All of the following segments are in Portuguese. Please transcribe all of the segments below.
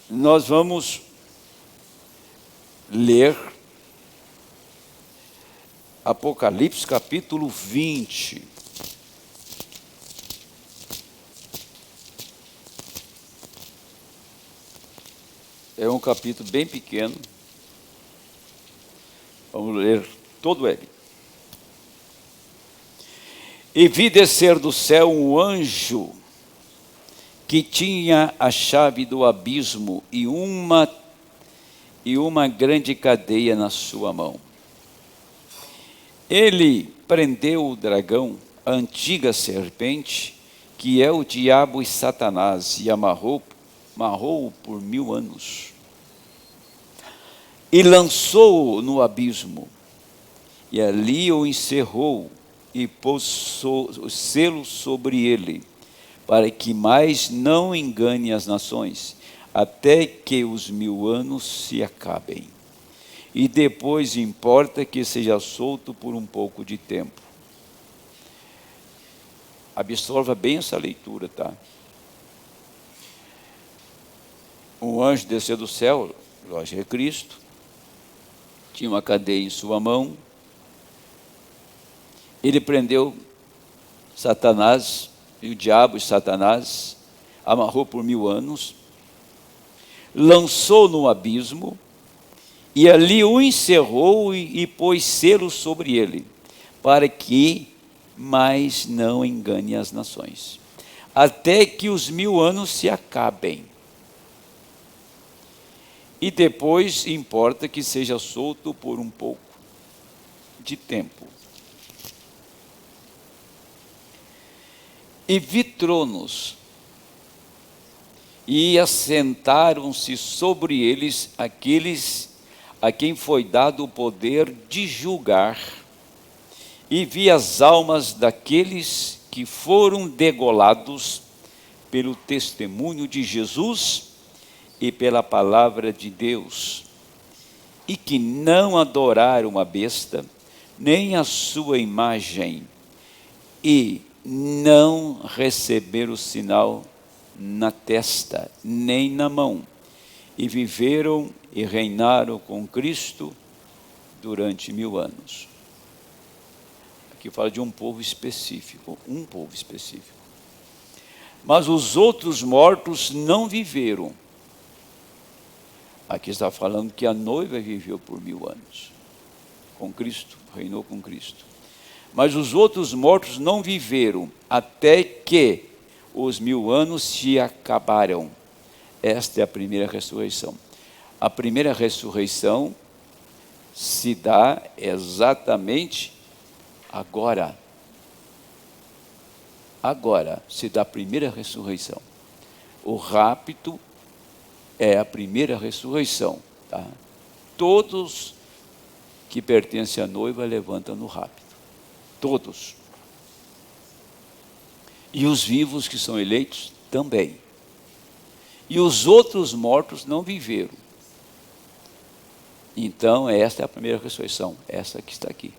nós vamos ler Apocalipse capítulo 20. É um capítulo bem pequeno. Vamos ler todo ele. E vi descer do céu um anjo que tinha a chave do abismo e uma grande cadeia na sua mão. Ele prendeu o dragão, a antiga serpente, que é o diabo e Satanás, e amarrou-o por 1000 anos. E lançou-o no abismo, e ali o encerrou, e pôs o selo sobre ele, para que mais não engane as nações, até que os 1000 anos se acabem. E depois importa que seja solto por um pouco de tempo. Absorva bem essa leitura, tá? Um anjo desceu do céu, lógico, é Cristo, tinha uma cadeia em sua mão. Ele prendeu Satanás, e o diabo e Satanás, amarrou por 1000 anos, lançou no abismo, e ali o encerrou e pôs selo sobre ele, para que mais não engane as nações, até que os 1000 anos se acabem. E depois importa que seja solto por um pouco de tempo. E vi tronos, e assentaram-se sobre eles aqueles a quem foi dado o poder de julgar. E vi as almas daqueles que foram degolados pelo testemunho de Jesus e pela palavra de Deus, e que não adoraram a besta, nem a sua imagem, e não receberam o sinal na testa, nem na mão, e viveram e reinaram com Cristo durante 1000 anos. Aqui fala de um povo específico, Mas os outros mortos não viveram. Aqui está falando que a noiva viveu por 1000 anos, com Cristo, reinou com Cristo. Mas os outros mortos não viveram, até que os 1000 anos se acabaram. Esta é a primeira ressurreição. A primeira ressurreição se dá exatamente agora. Agora se dá a primeira ressurreição. O rapto é a primeira ressurreição. Tá? Todos que pertencem à noiva levantam no rapto. Todos. E os vivos que são eleitos também. E os outros mortos não viveram. Então, esta é a primeira ressurreição, essa que está aqui.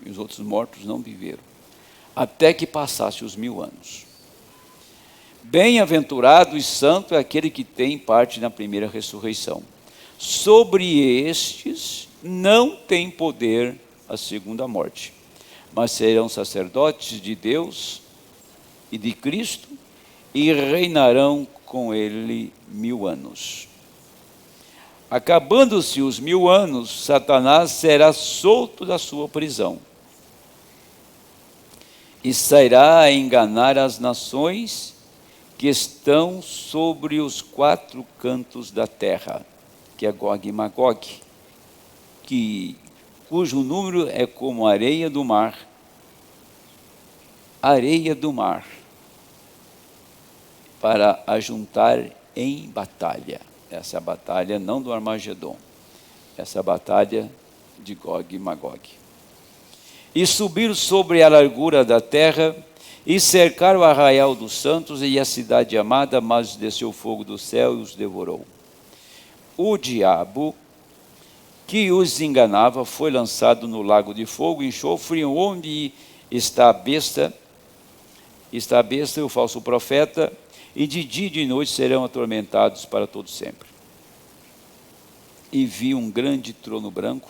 E os outros mortos não viveram, até que passasse os 1000 anos. Bem-aventurado e santo é aquele que tem parte na primeira ressurreição. Sobre estes não tem poder a segunda morte, mas serão sacerdotes de Deus e de Cristo, e reinarão com ele 1000 anos. Acabando-se os 1000 anos, Satanás será solto da sua prisão e sairá a enganar as nações que estão sobre os 4 cantos da terra, que é Gog e Magog, cujo número é como areia do mar, para ajuntar em batalha. Essa é a batalha não do Armagedon, essa é a batalha de Gog e Magog. E subiram sobre a largura da terra, e cercaram o arraial dos santos e a cidade amada, mas desceu fogo do céu e os devorou. O diabo que os enganava foi lançado no lago de fogo e enxofre, onde está a besta e o falso profeta, e de dia e de noite serão atormentados para todo sempre. E vi um grande trono branco,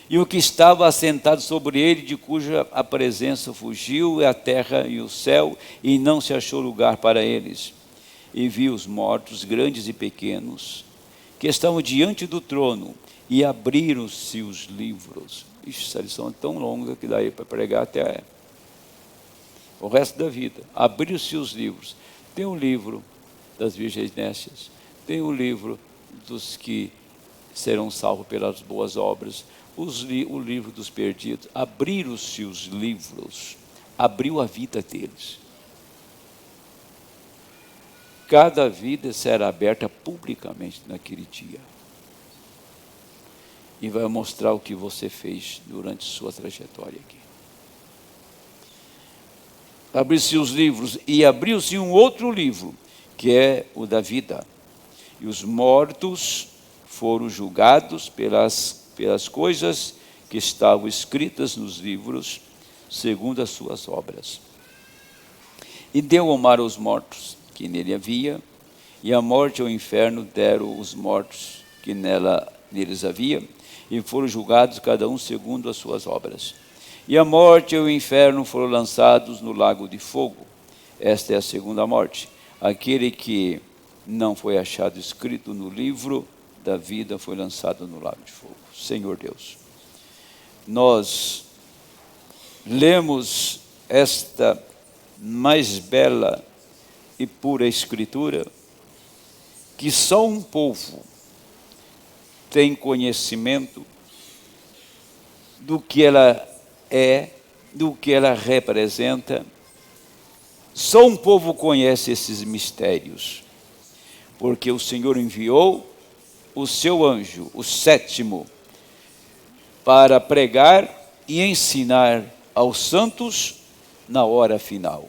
e o que estava assentado sobre ele, de cuja a presença fugiu a terra e o céu, e não se achou lugar para eles. E vi os mortos, grandes e pequenos, que estavam diante do trono, e abriram-se os livros. Ixi, essa lição é tão longa que daí para pregar até o resto da vida. Abriram-se os livros. Tem o livro das virgens nécias, tem o livro dos que serão salvos pelas boas obras, o livro dos perdidos. Abriram-se os livros, abriu a vida deles. Cada vida será aberta publicamente naquele dia. E vai mostrar o que você fez durante sua trajetória aqui. Abriu-se os livros, e abriu-se um outro livro, que é o da vida. E os mortos foram julgados pelas coisas que estavam escritas nos livros, segundo as suas obras. E deu ao mar os mortos que nele havia, e a morte e o inferno deram os mortos que neles havia, e foram julgados cada um segundo as suas obras. E a morte e o inferno foram lançados no lago de fogo. Esta é a segunda morte. Aquele que não foi achado escrito no livro da vida foi lançado no lago de fogo. Senhor Deus, nós lemos esta mais bela e pura escritura, que só um povo tem conhecimento do que ela é, do que ela representa. Só um povo conhece esses mistérios, porque o Senhor enviou o seu anjo, o sétimo, para pregar e ensinar aos santos na hora final.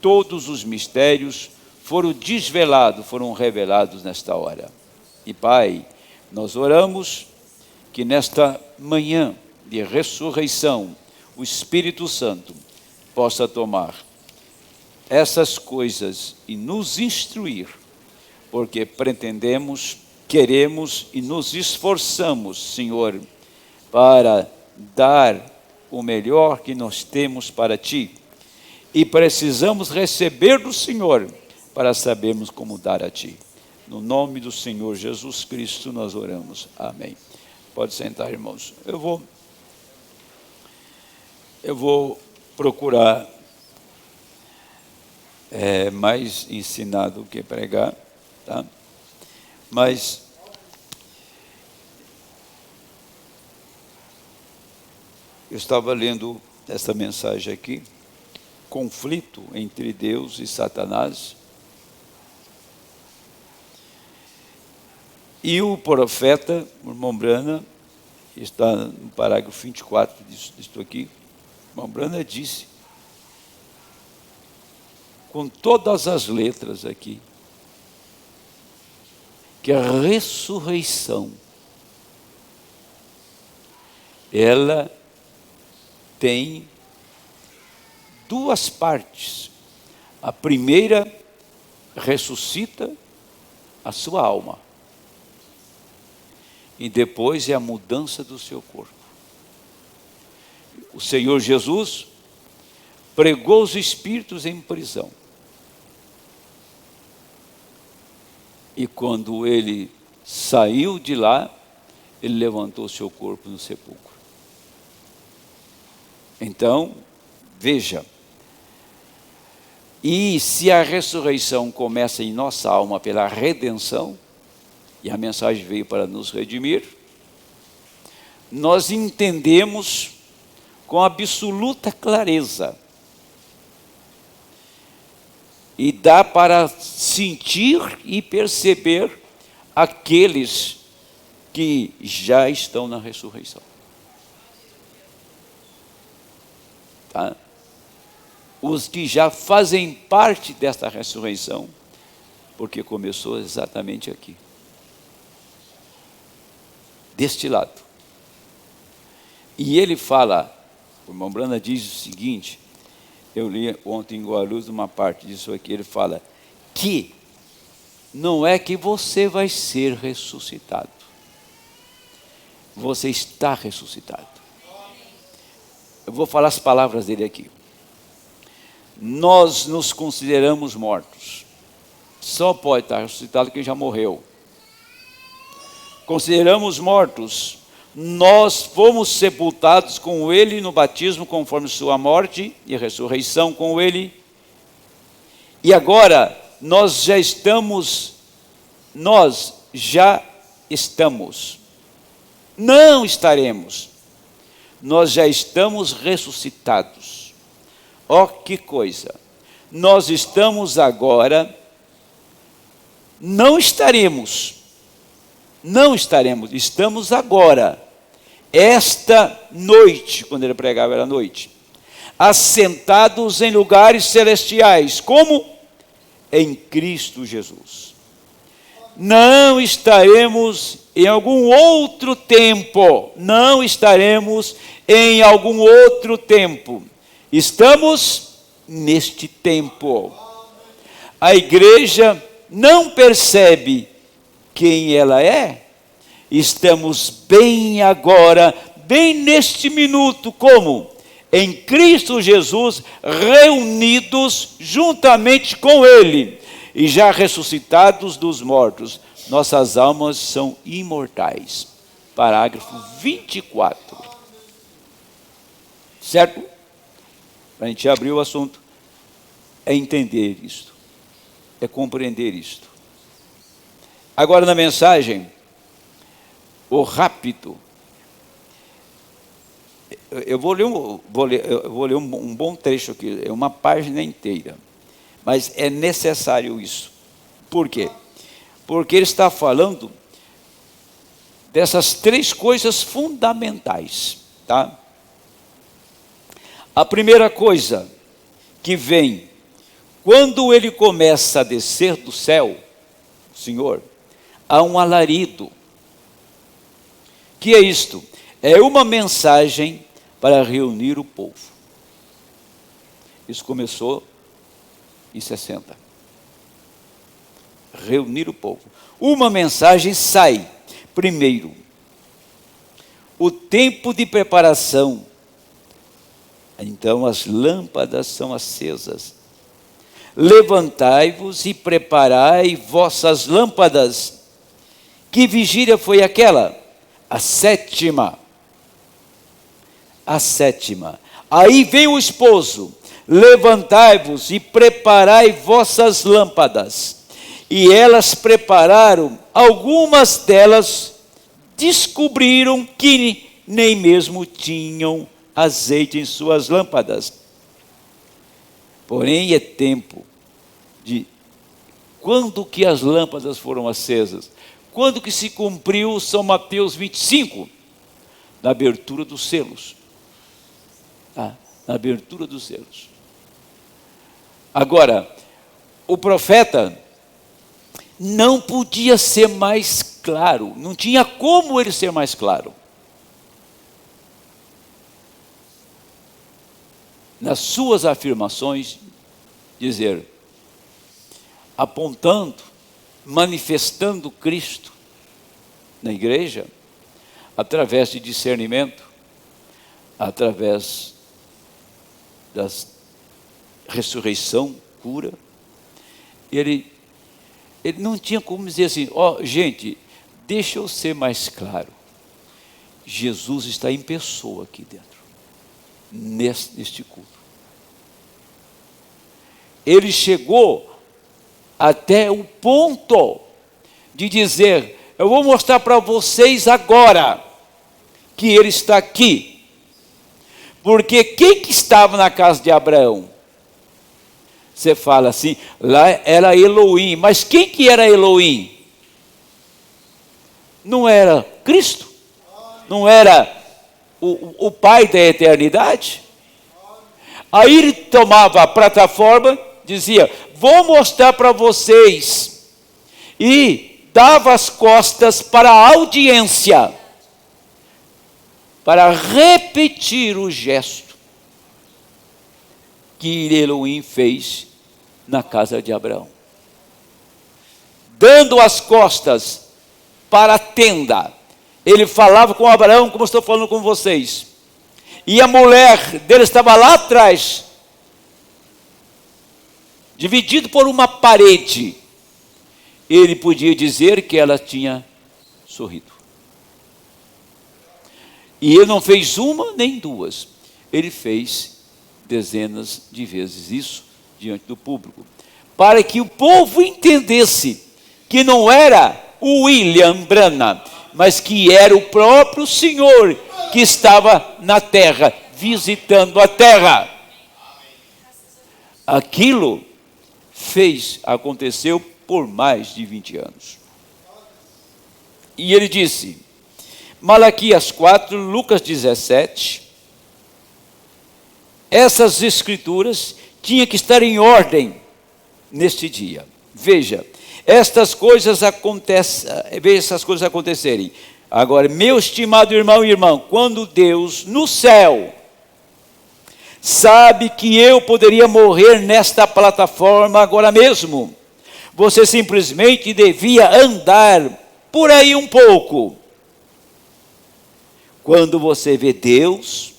Todos os mistérios foram desvelados, foram revelados nesta hora. E Pai, nós oramos que nesta manhã de ressurreição, o Espírito Santo possa tomar essas coisas e nos instruir, porque pretendemos, queremos e nos esforçamos, Senhor, para dar o melhor que nós temos para Ti. E precisamos receber do Senhor para sabermos como dar a Ti. No nome do Senhor Jesus Cristo nós oramos. Amém. Pode sentar, irmãos. Eu vou procurar mais ensinar do que pregar, tá? Mas eu estava lendo essa mensagem aqui, conflito entre Deus e Satanás. E o profeta, o irmão Brana, está no parágrafo 24 disso aqui, o irmão Brana disse, com todas as letras aqui, que a ressurreição, ela tem duas partes. A primeira ressuscita a sua alma, e depois é a mudança do seu corpo. O Senhor Jesus pregou os espíritos em prisão, e quando ele saiu de lá, ele levantou o seu corpo no sepulcro. Então, veja, e se a ressurreição começa em nossa alma pela redenção, e a mensagem veio para nos redimir, nós entendemos com absoluta clareza, e dá para sentir e perceber aqueles que já estão na ressurreição. Tá? Os que já fazem parte desta ressurreição, porque começou exatamente aqui, deste lado. E ele fala, o irmão Brana diz o seguinte, eu li ontem em Guarulhos uma parte disso aqui, ele fala que não é que você vai ser ressuscitado. Você está ressuscitado. Eu vou falar as palavras dele aqui. Nós nos consideramos mortos. Só pode estar ressuscitado quem já morreu. Consideramos mortos. Nós fomos sepultados com ele no batismo, conforme sua morte e ressurreição com ele. E agora nós já estamos, não estaremos, nós já estamos ressuscitados. Ó, que coisa! Nós estamos agora, não estaremos, estamos agora, esta noite, quando ele pregava era noite, assentados em lugares celestiais, como? Em Cristo Jesus. Não estaremos em algum outro tempo, estamos neste tempo. A igreja não percebe quem ela é. Estamos bem agora, bem neste minuto, como? Em Cristo Jesus, reunidos juntamente com ele, e já ressuscitados dos mortos, nossas almas são imortais. Parágrafo 24. Certo? Para a gente abrir o assunto, é entender isto, é compreender isto. Agora na mensagem, o rápido, eu vou ler um bom trecho aqui, é uma página inteira, mas é necessário isso. Por quê? Porque ele está falando dessas três coisas fundamentais, tá? A primeira coisa que vem, quando ele começa a descer do céu, o Senhor, há um alarido. Que é isto? É uma mensagem para reunir o povo. Isso começou em 60. Reunir o povo. Uma mensagem sai. Primeiro, o tempo de preparação. Então as lâmpadas são acesas. Levantai-vos e preparai vossas lâmpadas. Que vigília foi aquela? A sétima. Aí vem o esposo. Levantai-vos e preparai vossas lâmpadas. E elas prepararam, algumas delas descobriram que nem mesmo tinham azeite em suas lâmpadas. Porém é tempo de... Quando que as lâmpadas foram acesas? Quando que se cumpriu São Mateus 25? Na abertura dos selos. Na abertura dos selos. Agora, o profeta não podia ser mais claro, não tinha como ele ser mais claro. Nas suas afirmações, dizer, apontando, manifestando Cristo na igreja, através de discernimento, através da ressurreição, cura. Ele não tinha como dizer assim, gente, deixa eu ser mais claro. Jesus está em pessoa aqui dentro, neste culto. Ele chegou até o ponto de dizer, eu vou mostrar para vocês agora que ele está aqui. Porque quem que estava na casa de Abraão? Você fala assim, lá era Elohim, mas quem que era Elohim? Não era Cristo? Não era o Pai da eternidade? Aí ele tomava a plataforma, dizia, vou mostrar para vocês, e dava as costas para a audiência, para repetir o gesto que Elohim fez na casa de Abraão. dando as costas para a tenda. Ele falava com Abraão, como estou falando com vocês. E a mulher dele estava lá atrás, dividido por uma parede. Ele podia dizer que ela tinha sorrido. E ele não fez uma nem duas. Ele fez dezenas de vezes isso diante do público, para que o povo entendesse que não era o William Branham, mas que era o próprio Senhor que estava na terra, visitando a terra. Aquilo aconteceu por mais de 20 anos. E ele disse, Malaquias 4, Lucas 17, essas escrituras tinham que estar em ordem neste dia. Veja, estas coisas acontecerem. Agora, meu estimado irmão e irmã, quando Deus no céu sabe que eu poderia morrer nesta plataforma agora mesmo, você simplesmente devia andar por aí um pouco. Quando você vê Deus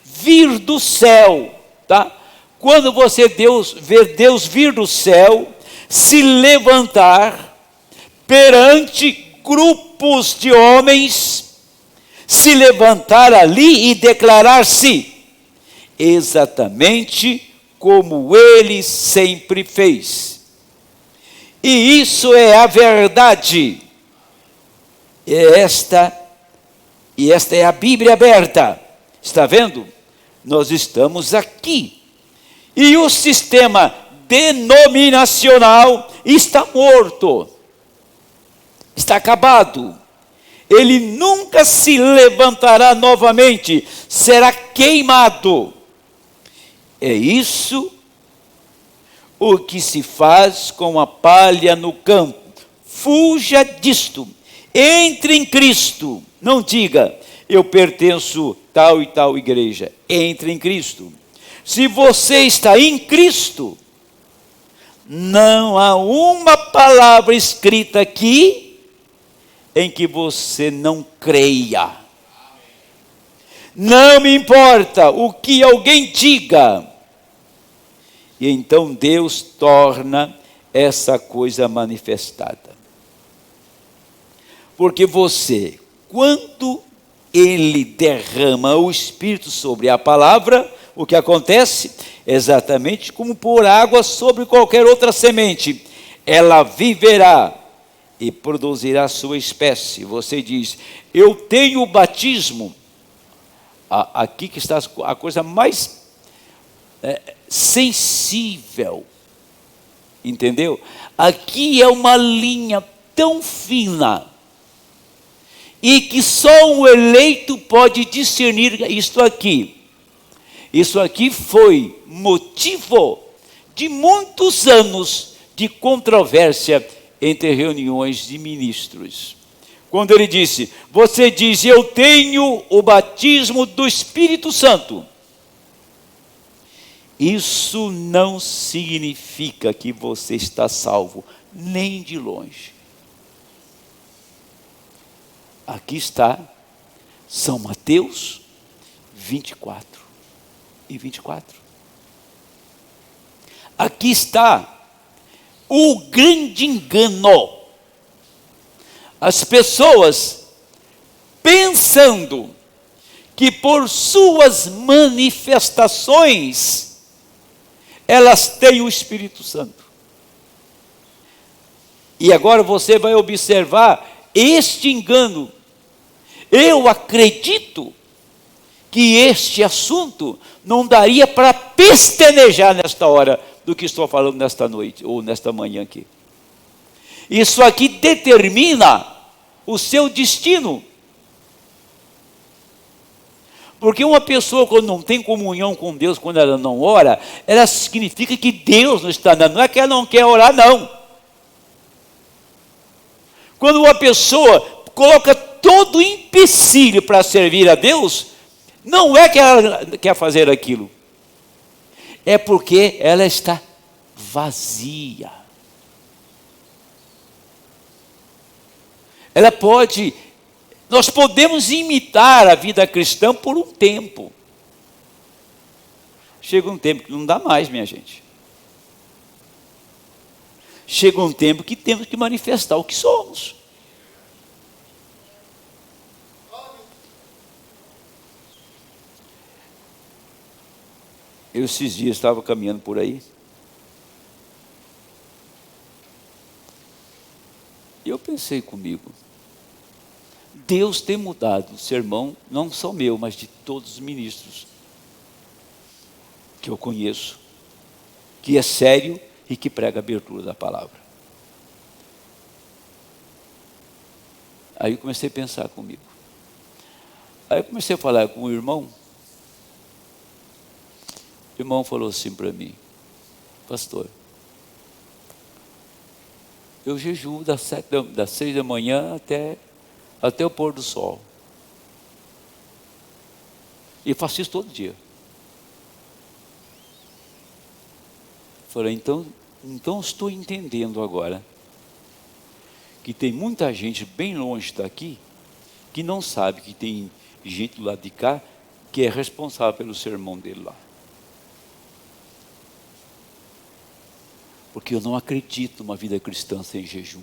vir do céu, tá? Quando você vê Deus vir do céu, se levantar perante grupos de homens, se levantar ali e declarar-se exatamente como ele sempre fez. E isso é a verdade. Esta é a Bíblia aberta. Está vendo? Nós estamos aqui. E o sistema denominacional está morto. Está acabado. Ele nunca se levantará novamente. Será queimado. É isso o que se faz com a palha no campo. Fuja disto. Entre em Cristo. Não diga, eu pertenço tal e tal igreja. Entre em Cristo. Se você está em Cristo, não há uma palavra escrita aqui em que você não creia. Não me importa o que alguém diga. E então Deus torna essa coisa manifestada. Porque você, quando Ele derrama o Espírito sobre a palavra, o que acontece? Exatamente como pôr água sobre qualquer outra semente. Ela viverá e produzirá sua espécie. Você diz, eu tenho o batismo. Aqui que está a coisa mais sensível. Entendeu? Aqui é uma linha tão fina. E que só um eleito pode discernir isto aqui. Isso aqui foi motivo de muitos anos de controvérsia entre reuniões de ministros. Quando ele disse, você diz, eu tenho o batismo do Espírito Santo. Isso não significa que você está salvo, nem de longe. Aqui está São Mateus 24 e 24. Aqui está o grande engano. As pessoas pensando que por suas manifestações elas têm o Espírito Santo. E agora você vai observar este engano. Eu acredito que este assunto não daria para pestanejar nesta hora do que estou falando nesta noite, ou nesta manhã aqui. Isso aqui determina o seu destino. Porque uma pessoa, quando não tem comunhão com Deus, quando ela não ora, ela significa que Deus não está dando, não é que ela não quer orar, não. Quando uma pessoa coloca todo o empecilho para servir a Deus, não é que ela quer fazer aquilo, é porque ela está vazia. Ela pode, nós podemos imitar a vida cristã por um tempo. Chega um tempo que não dá mais, minha gente. Chega um tempo que temos que manifestar o que somos. Eu esses dias estava caminhando por aí. E eu pensei comigo, Deus tem mudado o sermão, não só meu, mas de todos os ministros que eu conheço, que é sério e que prega a abertura da palavra. Aí eu comecei a pensar comigo. Aí eu comecei a falar com o irmão. O irmão falou assim para mim: pastor, eu jejuo das 6 da manhã até o pôr do sol. E faço isso todo dia. Falei, então estou entendendo agora que tem muita gente bem longe daqui que não sabe que tem gente do lado de cá que é responsável pelo sermão dele lá. Porque eu não acredito numa vida cristã sem jejum.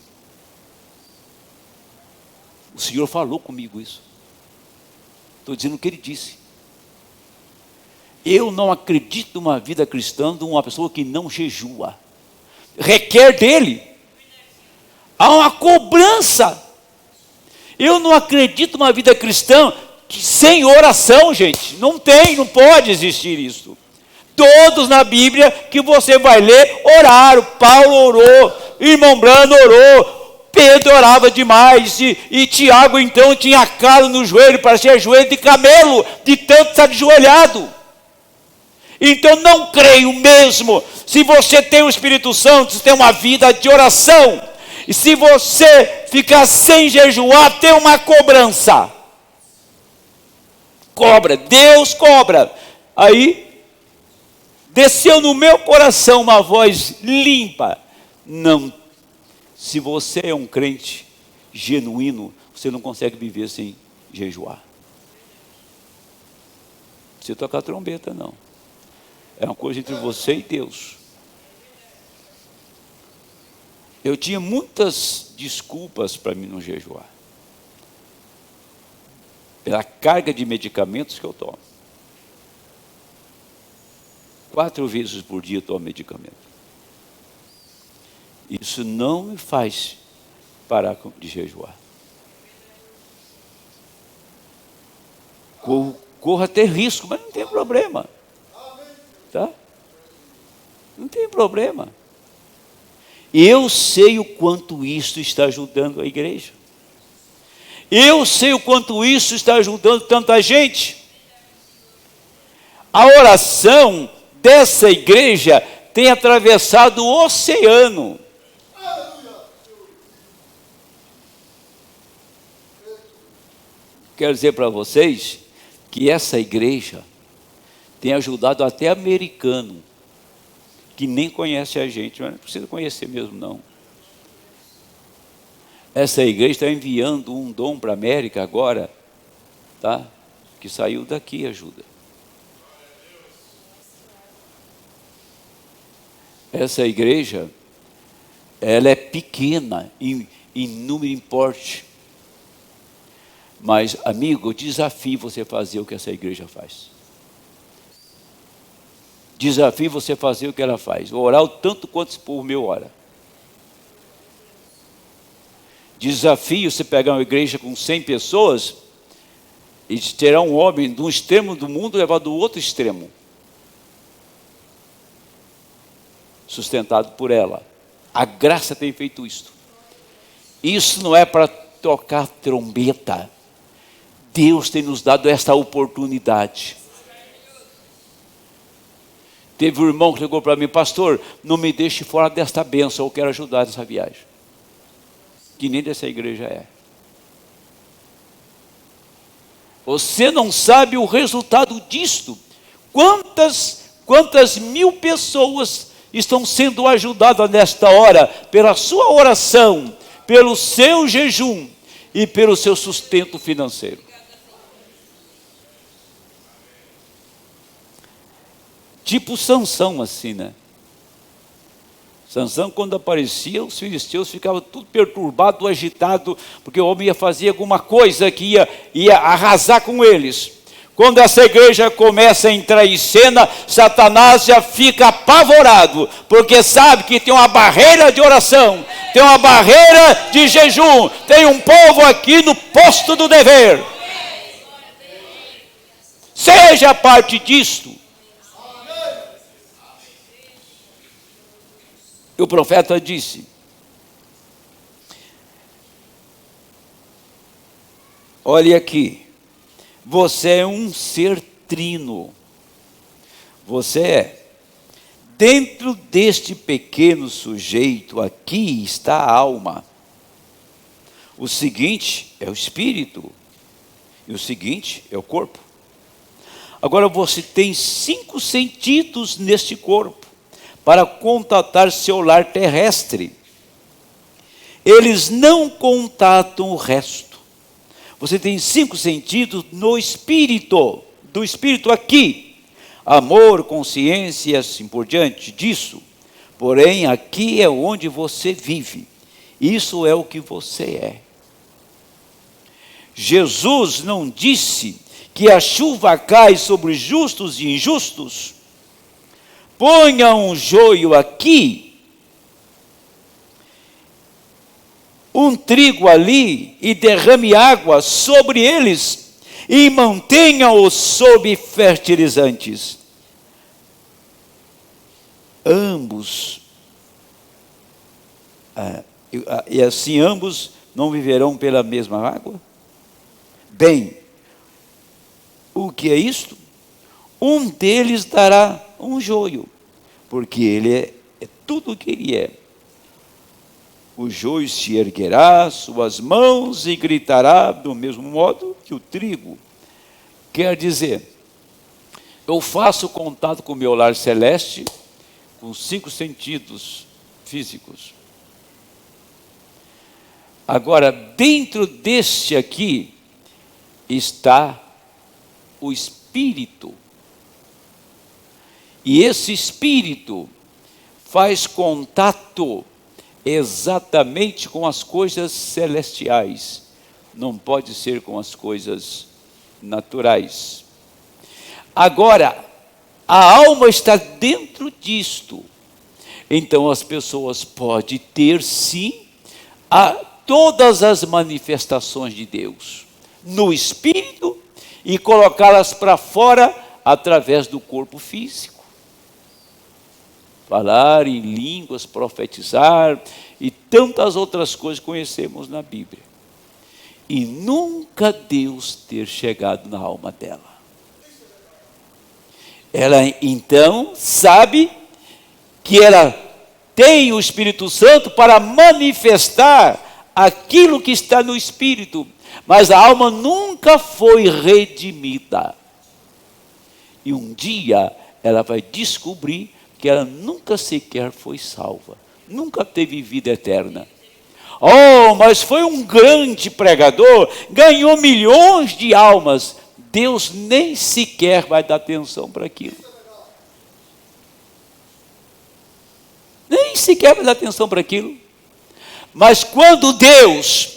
O Senhor falou comigo isso. Estou dizendo o que Ele disse. Eu não acredito numa vida cristã de uma pessoa que não jejua. Requer dele. Há uma cobrança. Eu não acredito numa vida cristã que sem oração, gente. Não pode existir isso. Todos na Bíblia que você vai ler, oraram. Paulo orou, irmão Brando orou, Pedro orava demais, e Tiago então tinha calo no joelho, parecia joelho de camelo, de tanto estar ajoelhado. Então não creio mesmo, se você tem o Espírito Santo, você tem uma vida de oração, e se você ficar sem jejuar, tem uma cobrança. Cobra, Deus cobra. Aí desceu no meu coração uma voz limpa. Não, se você é um crente genuíno, você não consegue viver sem jejuar. Não precisa tocar trombeta, não. É uma coisa entre você e Deus. Eu tinha muitas desculpas para mim não jejuar. Pela carga de medicamentos que eu tomo. 4 vezes por dia eu tomo medicamento. Isso não me faz parar de jejuar. Corro até risco, mas não tem problema. Tá? Não tem problema. Eu sei o quanto isso está ajudando a igreja. Eu sei o quanto isso está ajudando tanta gente. A oração dessa igreja tem atravessado o oceano. Quero dizer para vocês que essa igreja tem ajudado até americano, que nem conhece a gente, mas não precisa conhecer mesmo não. Essa igreja está enviando um dom para a América agora, tá? Que saiu daqui, ajuda. Essa igreja, ela é pequena em número, em porte. Mas, amigo, eu desafio você a fazer o que essa igreja faz. Desafio você a fazer o que ela faz. Orar o tanto quanto esse povo meu ora. Desafio você pegar uma igreja com 100 pessoas e terá um homem de um extremo do mundo levado ao outro extremo. Sustentado por ela. A graça tem feito isso. Isso não é para tocar trombeta. Deus tem nos dado esta oportunidade. Teve um irmão que ligou para mim: pastor, não me deixe fora desta bênção, eu quero ajudar nessa viagem. Que nem dessa igreja é. Você não sabe o resultado disto. Quantas mil pessoas estão sendo ajudadas nesta hora, pela sua oração, pelo seu jejum. e pelo seu sustento financeiro. Tipo Sansão, assim, né? Sansão, quando aparecia, os filisteus ficavam tudo perturbados, agitados, porque o homem ia fazer alguma coisa que ia arrasar com eles. Quando essa igreja começa a entrar em cena, Satanás já fica apavorado, porque sabe que tem uma barreira de oração, tem uma barreira de jejum, tem um povo aqui no posto do dever. Seja parte disto. E o profeta disse: olhe aqui, você é um ser trino. Você é. Dentro deste pequeno sujeito aqui está a alma. O seguinte é o espírito. E o seguinte é o corpo. Agora você tem 5 sentidos neste corpo para contatar seu lar terrestre. Eles não contatam o resto. Você tem 5 sentidos no espírito, do espírito aqui. Amor, consciência e assim por diante disso. Porém, aqui é onde você vive. Isso é o que você é. Jesus não disse que a chuva cai sobre justos e injustos? Ponha um joio aqui, um trigo ali, e derrame água sobre eles, e mantenha-os sob fertilizantes. Ambos, e assim ambos não viverão pela mesma água? Bem, o que é isto? Um deles dará um joio, porque ele é tudo o que ele é. O joio se erguerá suas mãos e gritará do mesmo modo que o trigo. Quer dizer, eu faço contato com o meu lar celeste com 5 sentidos físicos. Agora, dentro deste aqui está o espírito. E esse espírito faz contato exatamente com as coisas celestiais. Não pode ser com as coisas naturais. Agora, a alma está dentro disto. Então as pessoas podem ter sim todas as manifestações de Deus no espírito e colocá-las para fora através do corpo físico. Falar em línguas, profetizar e tantas outras coisas que conhecemos na Bíblia. E nunca Deus ter chegado na alma dela. Ela então sabe que ela tem o Espírito Santo para manifestar aquilo que está no Espírito, mas a alma nunca foi redimida. E um dia ela vai descobrir que ela nunca sequer foi salva, nunca teve vida eterna. Oh, mas foi um grande pregador, ganhou milhões de almas. Deus nem sequer vai dar atenção para aquilo. Nem sequer vai dar atenção para aquilo. Mas quando Deus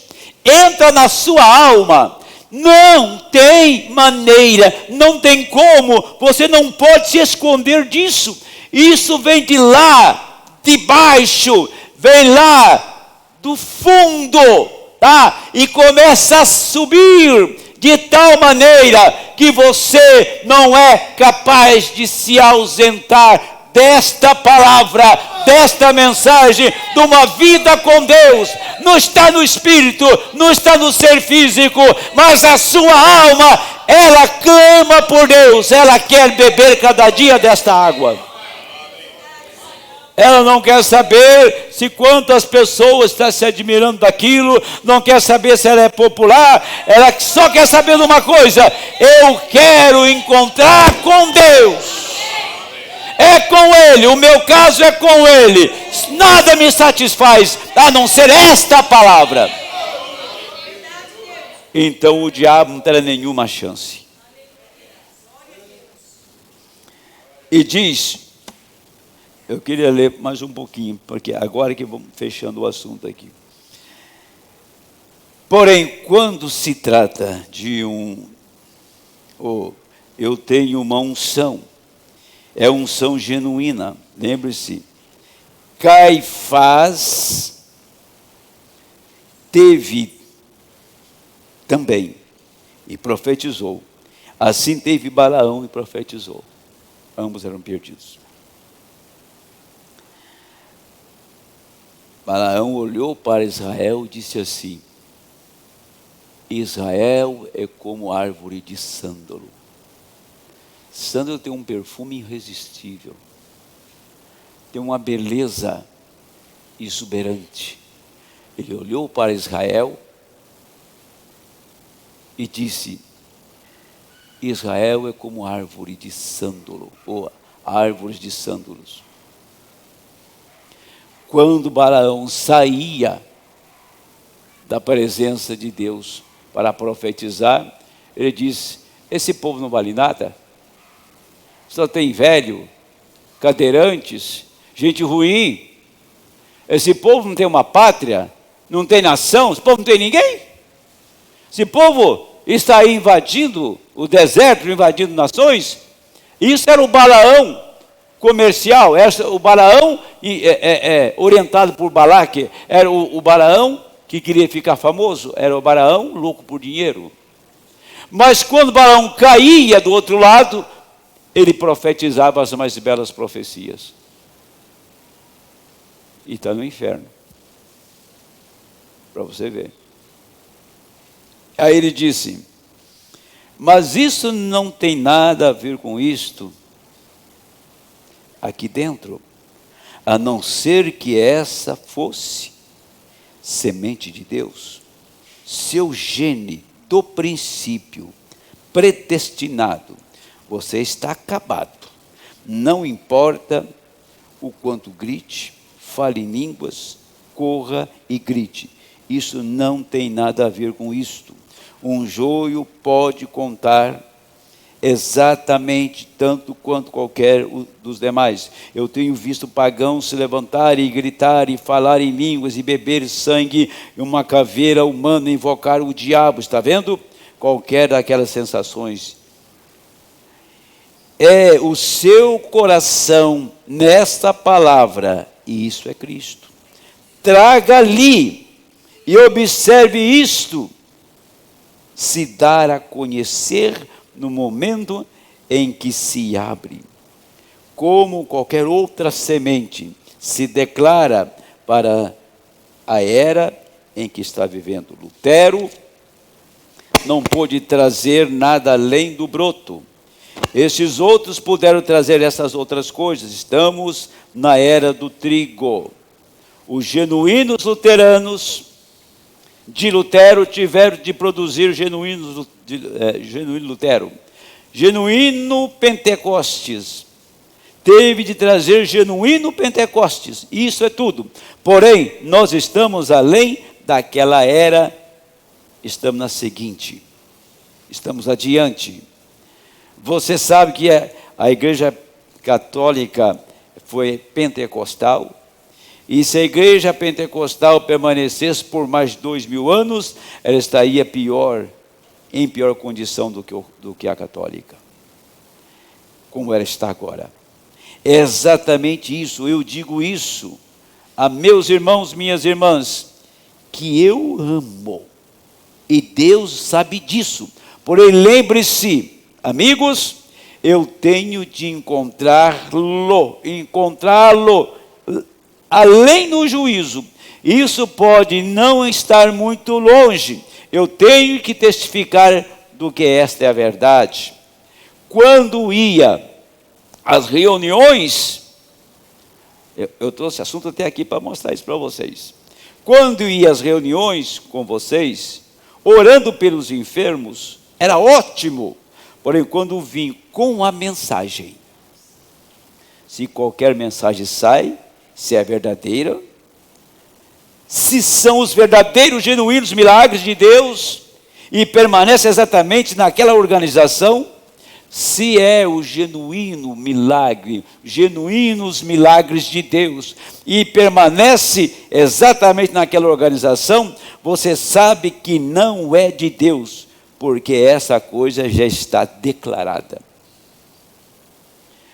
entra na sua alma, não tem maneira, não tem como, você não pode se esconder disso. Isso vem de lá, de baixo, vem lá do fundo, tá? E começa a subir de tal maneira que você não é capaz de se ausentar desta palavra, desta mensagem, de uma vida com Deus. Não está no espírito, não está no ser físico, mas a sua alma, ela clama por Deus, ela quer beber cada dia desta água. Ela não quer saber se quantas pessoas estão se admirando daquilo, não quer saber se ela é popular, ela só quer saber de uma coisa: eu quero encontrar com Deus. É com Ele, o meu caso é com Ele. Nada me satisfaz a não ser esta palavra. então o diabo não terá nenhuma chance. E diz, eu queria ler mais um pouquinho, porque agora que vamos fechando o assunto aqui. Porém, quando se trata de eu tenho uma unção, é unção genuína, lembre-se, Caifás teve também e profetizou, assim teve Balaão e profetizou, ambos eram perdidos. Balaão olhou para Israel e disse assim: Israel é como árvore de sândalo. Sândalo tem um perfume irresistível, tem uma beleza exuberante. Ele olhou para Israel e disse: Israel é como árvore de sândalo, ou árvores de sândalos. Quando Balaão saía da presença de Deus para profetizar, ele disse: esse povo não vale nada, só tem velho, cadeirantes, gente ruim, esse povo não tem uma pátria, não tem nação, esse povo não tem ninguém, esse povo está aí invadindo o deserto, invadindo nações. Isso era o Balaão comercial, o Balaão orientado por Balaque, era o Balaão que queria ficar famoso, era o Balaão louco por dinheiro. Mas quando Balaão caía do outro lado, ele profetizava as mais belas profecias. E está no inferno, para você ver. Aí ele disse: mas isso não tem nada a ver com isto aqui dentro, a não ser que essa fosse semente de Deus, seu gene do princípio, predestinado. Você está acabado, não importa o quanto grite, fale em línguas, corra e grite, isso não tem nada a ver com isto. Um joio pode contar exatamente tanto quanto qualquer dos demais. Eu tenho visto pagãos se levantarem e gritar e falar em línguas e beber sangue e uma caveira humana invocar o diabo. Está vendo? Qualquer daquelas sensações. É o seu coração nesta palavra, e isso é Cristo. Traga-lhe e observe isto, se dar a conhecer no momento em que se abre. Como qualquer outra semente se declara para a era em que está vivendo. Lutero não pôde trazer nada além do broto. Estes outros puderam trazer essas outras coisas. Estamos na era do trigo. Os genuínos luteranos de Lutero tiveram de produzir genuíno Lutero. Genuíno Pentecostes teve de trazer genuíno Pentecostes. Isso é tudo. Porém, nós estamos além daquela era, estamos na seguinte, estamos adiante. Você sabe que a Igreja Católica foi pentecostal, e se a Igreja Pentecostal permanecesse por mais de 2000 anos, ela estaria em pior condição do que a católica, como ela está agora. É exatamente isso, eu digo isso a meus irmãos, minhas irmãs, que eu amo, e Deus sabe disso. Porém, lembre-se, amigos, eu tenho de encontrá-lo além do juízo. Isso pode não estar muito longe. Eu tenho que testificar do que esta é a verdade. Quando ia às reuniões, eu trouxe assunto até aqui para mostrar isso para vocês. Quando ia às reuniões com vocês, orando pelos enfermos, era ótimo. Porém, quando vim com a mensagem, se qualquer mensagem sai, se é verdadeira, se são os verdadeiros, genuínos milagres de Deus, e permanece exatamente naquela organização, se é o genuíno milagre, genuínos milagres de Deus, e permanece exatamente naquela organização, você sabe que não é de Deus, porque essa coisa já está declarada.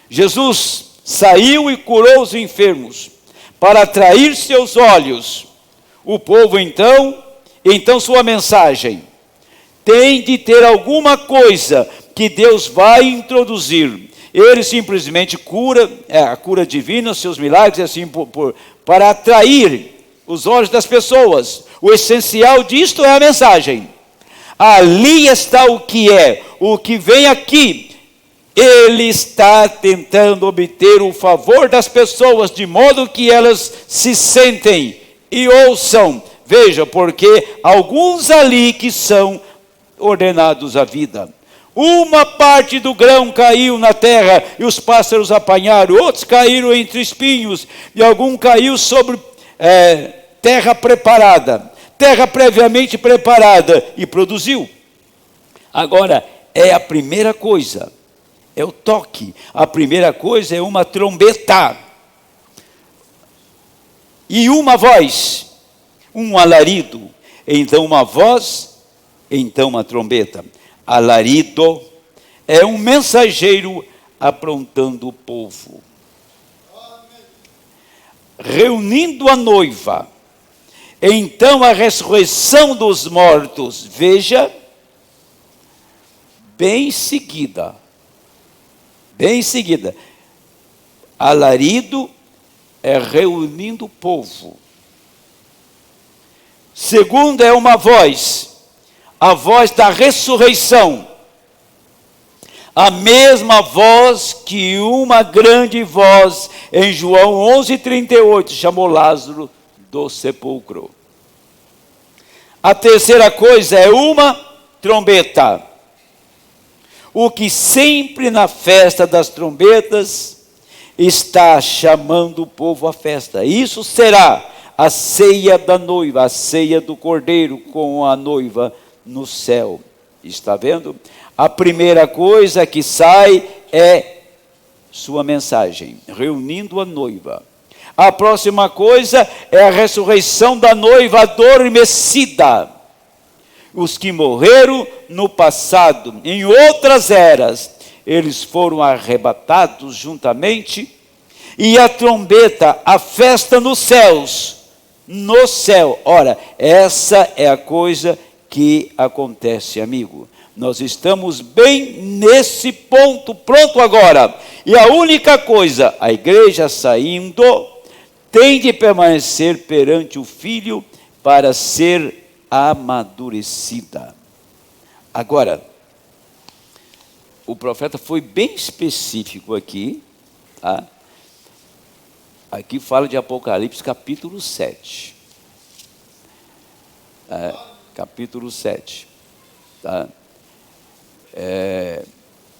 Jesus saiu e curou os enfermos, para atrair seus olhos. O povo então sua mensagem tem de ter alguma coisa que Deus vai introduzir. Ele simplesmente cura, a cura divina, os seus milagres, assim, para atrair os olhos das pessoas. O essencial disto é a mensagem. Ali está o que vem aqui. Ele está tentando obter o favor das pessoas, de modo que elas se sentem e ouçam. Veja, porque alguns ali que são ordenados à vida. Uma parte do grão caiu na terra e os pássaros apanharam, outros caíram entre espinhos e algum caiu sobre terra preparada, terra previamente preparada e produziu. Agora, é a primeira coisa, é o toque. A primeira coisa é uma trombeta e uma voz, um alarido, então uma voz, então uma trombeta. Alarido é um mensageiro aprontando o povo, reunindo a noiva. Então a ressurreição dos mortos, veja, bem seguida, alarido é reunindo o povo. Segundo é uma voz, a voz da ressurreição, a mesma voz que uma grande voz em João 11:38 chamou Lázaro do sepulcro. A terceira coisa é uma trombeta, o que sempre na festa das trombetas está chamando o povo à festa. Isso será a ceia da noiva, a ceia do cordeiro com a noiva no céu. Está vendo? A primeira coisa que sai é sua mensagem, reunindo a noiva. A próxima coisa é a ressurreição da noiva adormecida. Os que morreram no passado, em outras eras, eles foram arrebatados juntamente, e a trombeta, a festa nos céus, no céu. Ora, essa é a coisa que acontece, amigo. Nós estamos bem nesse ponto, pronto agora. E a única coisa, a igreja saindo, tem de permanecer perante o Filho para ser amadurecida. Agora, o profeta foi bem específico aqui, tá? Aqui fala de Apocalipse capítulo 7. Capítulo 7, tá?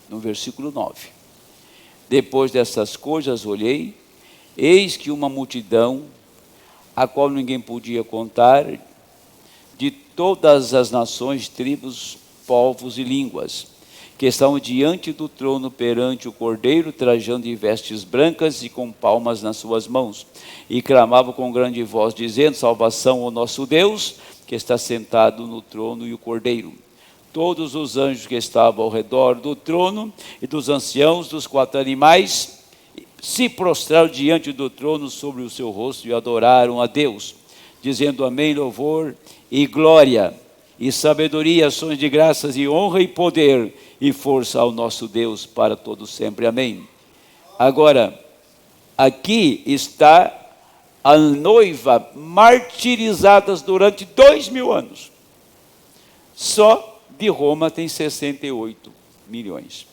No versículo 9. Depois dessas coisas olhei, eis que uma multidão, a qual ninguém podia contar, de todas as nações, tribos, povos e línguas, que estão diante do trono perante o Cordeiro, trajando de vestes brancas e com palmas nas suas mãos, e clamavam com grande voz, dizendo: salvação ao nosso Deus, que está sentado no trono, e o Cordeiro. Todos os anjos que estavam ao redor do trono e dos anciãos, dos 4 animais, se prostraram diante do trono sobre o seu rosto e adoraram a Deus, dizendo: amém, louvor e glória e sabedoria, ações de graças e honra e poder e força ao nosso Deus para todos sempre. Amém. Agora, aqui está a noiva martirizadas durante 2000 anos. Só de Roma tem 68 milhões.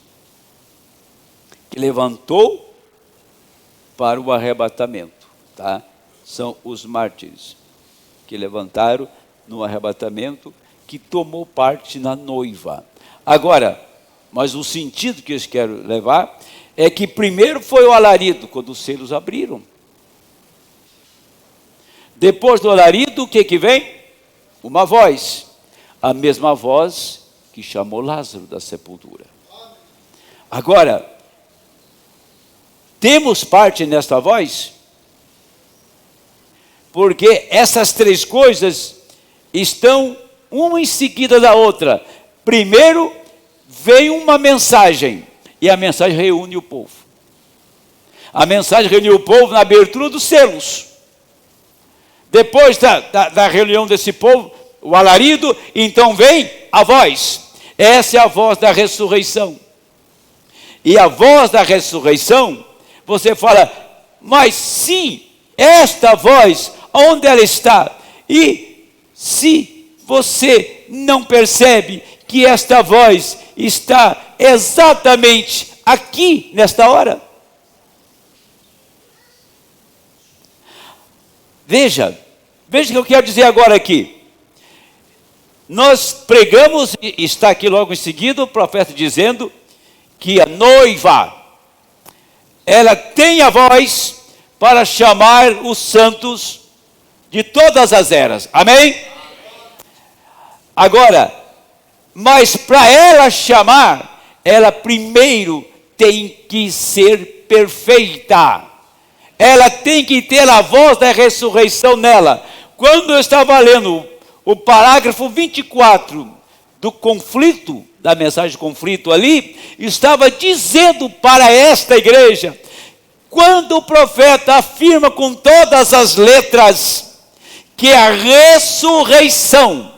Que levantou para o arrebatamento, tá? São os mártires que levantaram no arrebatamento, que tomou parte na noiva. Agora, mas o sentido que eu quero levar é que primeiro foi o alarido, quando os selos abriram. Depois do alarido, o que vem? Uma voz. a mesma voz que chamou Lázaro da sepultura. Agora, temos parte nesta voz? Porque essas três coisas estão uma em seguida da outra. Primeiro, veio uma mensagem, e a mensagem reúne o povo. A mensagem reuniu o povo na abertura dos selos. Depois da reunião desse povo, o alarido, então vem a voz. Essa é a voz da ressurreição. E a voz da ressurreição, você fala, mas sim, esta voz, onde ela está? E se você não percebe que esta voz está exatamente aqui, nesta hora? Veja o que eu quero dizer agora aqui. Nós pregamos, e está aqui logo em seguida o profeta dizendo que a noiva, ela tem a voz para chamar os santos de todas as eras. Amém? Agora, mas para ela chamar, ela primeiro tem que ser perfeita. Ela tem que ter a voz da ressurreição nela. Quando eu estava lendo o parágrafo 24 do conflito, da mensagem de conflito ali, estava dizendo para esta igreja, quando o profeta afirma com todas as letras que a ressurreição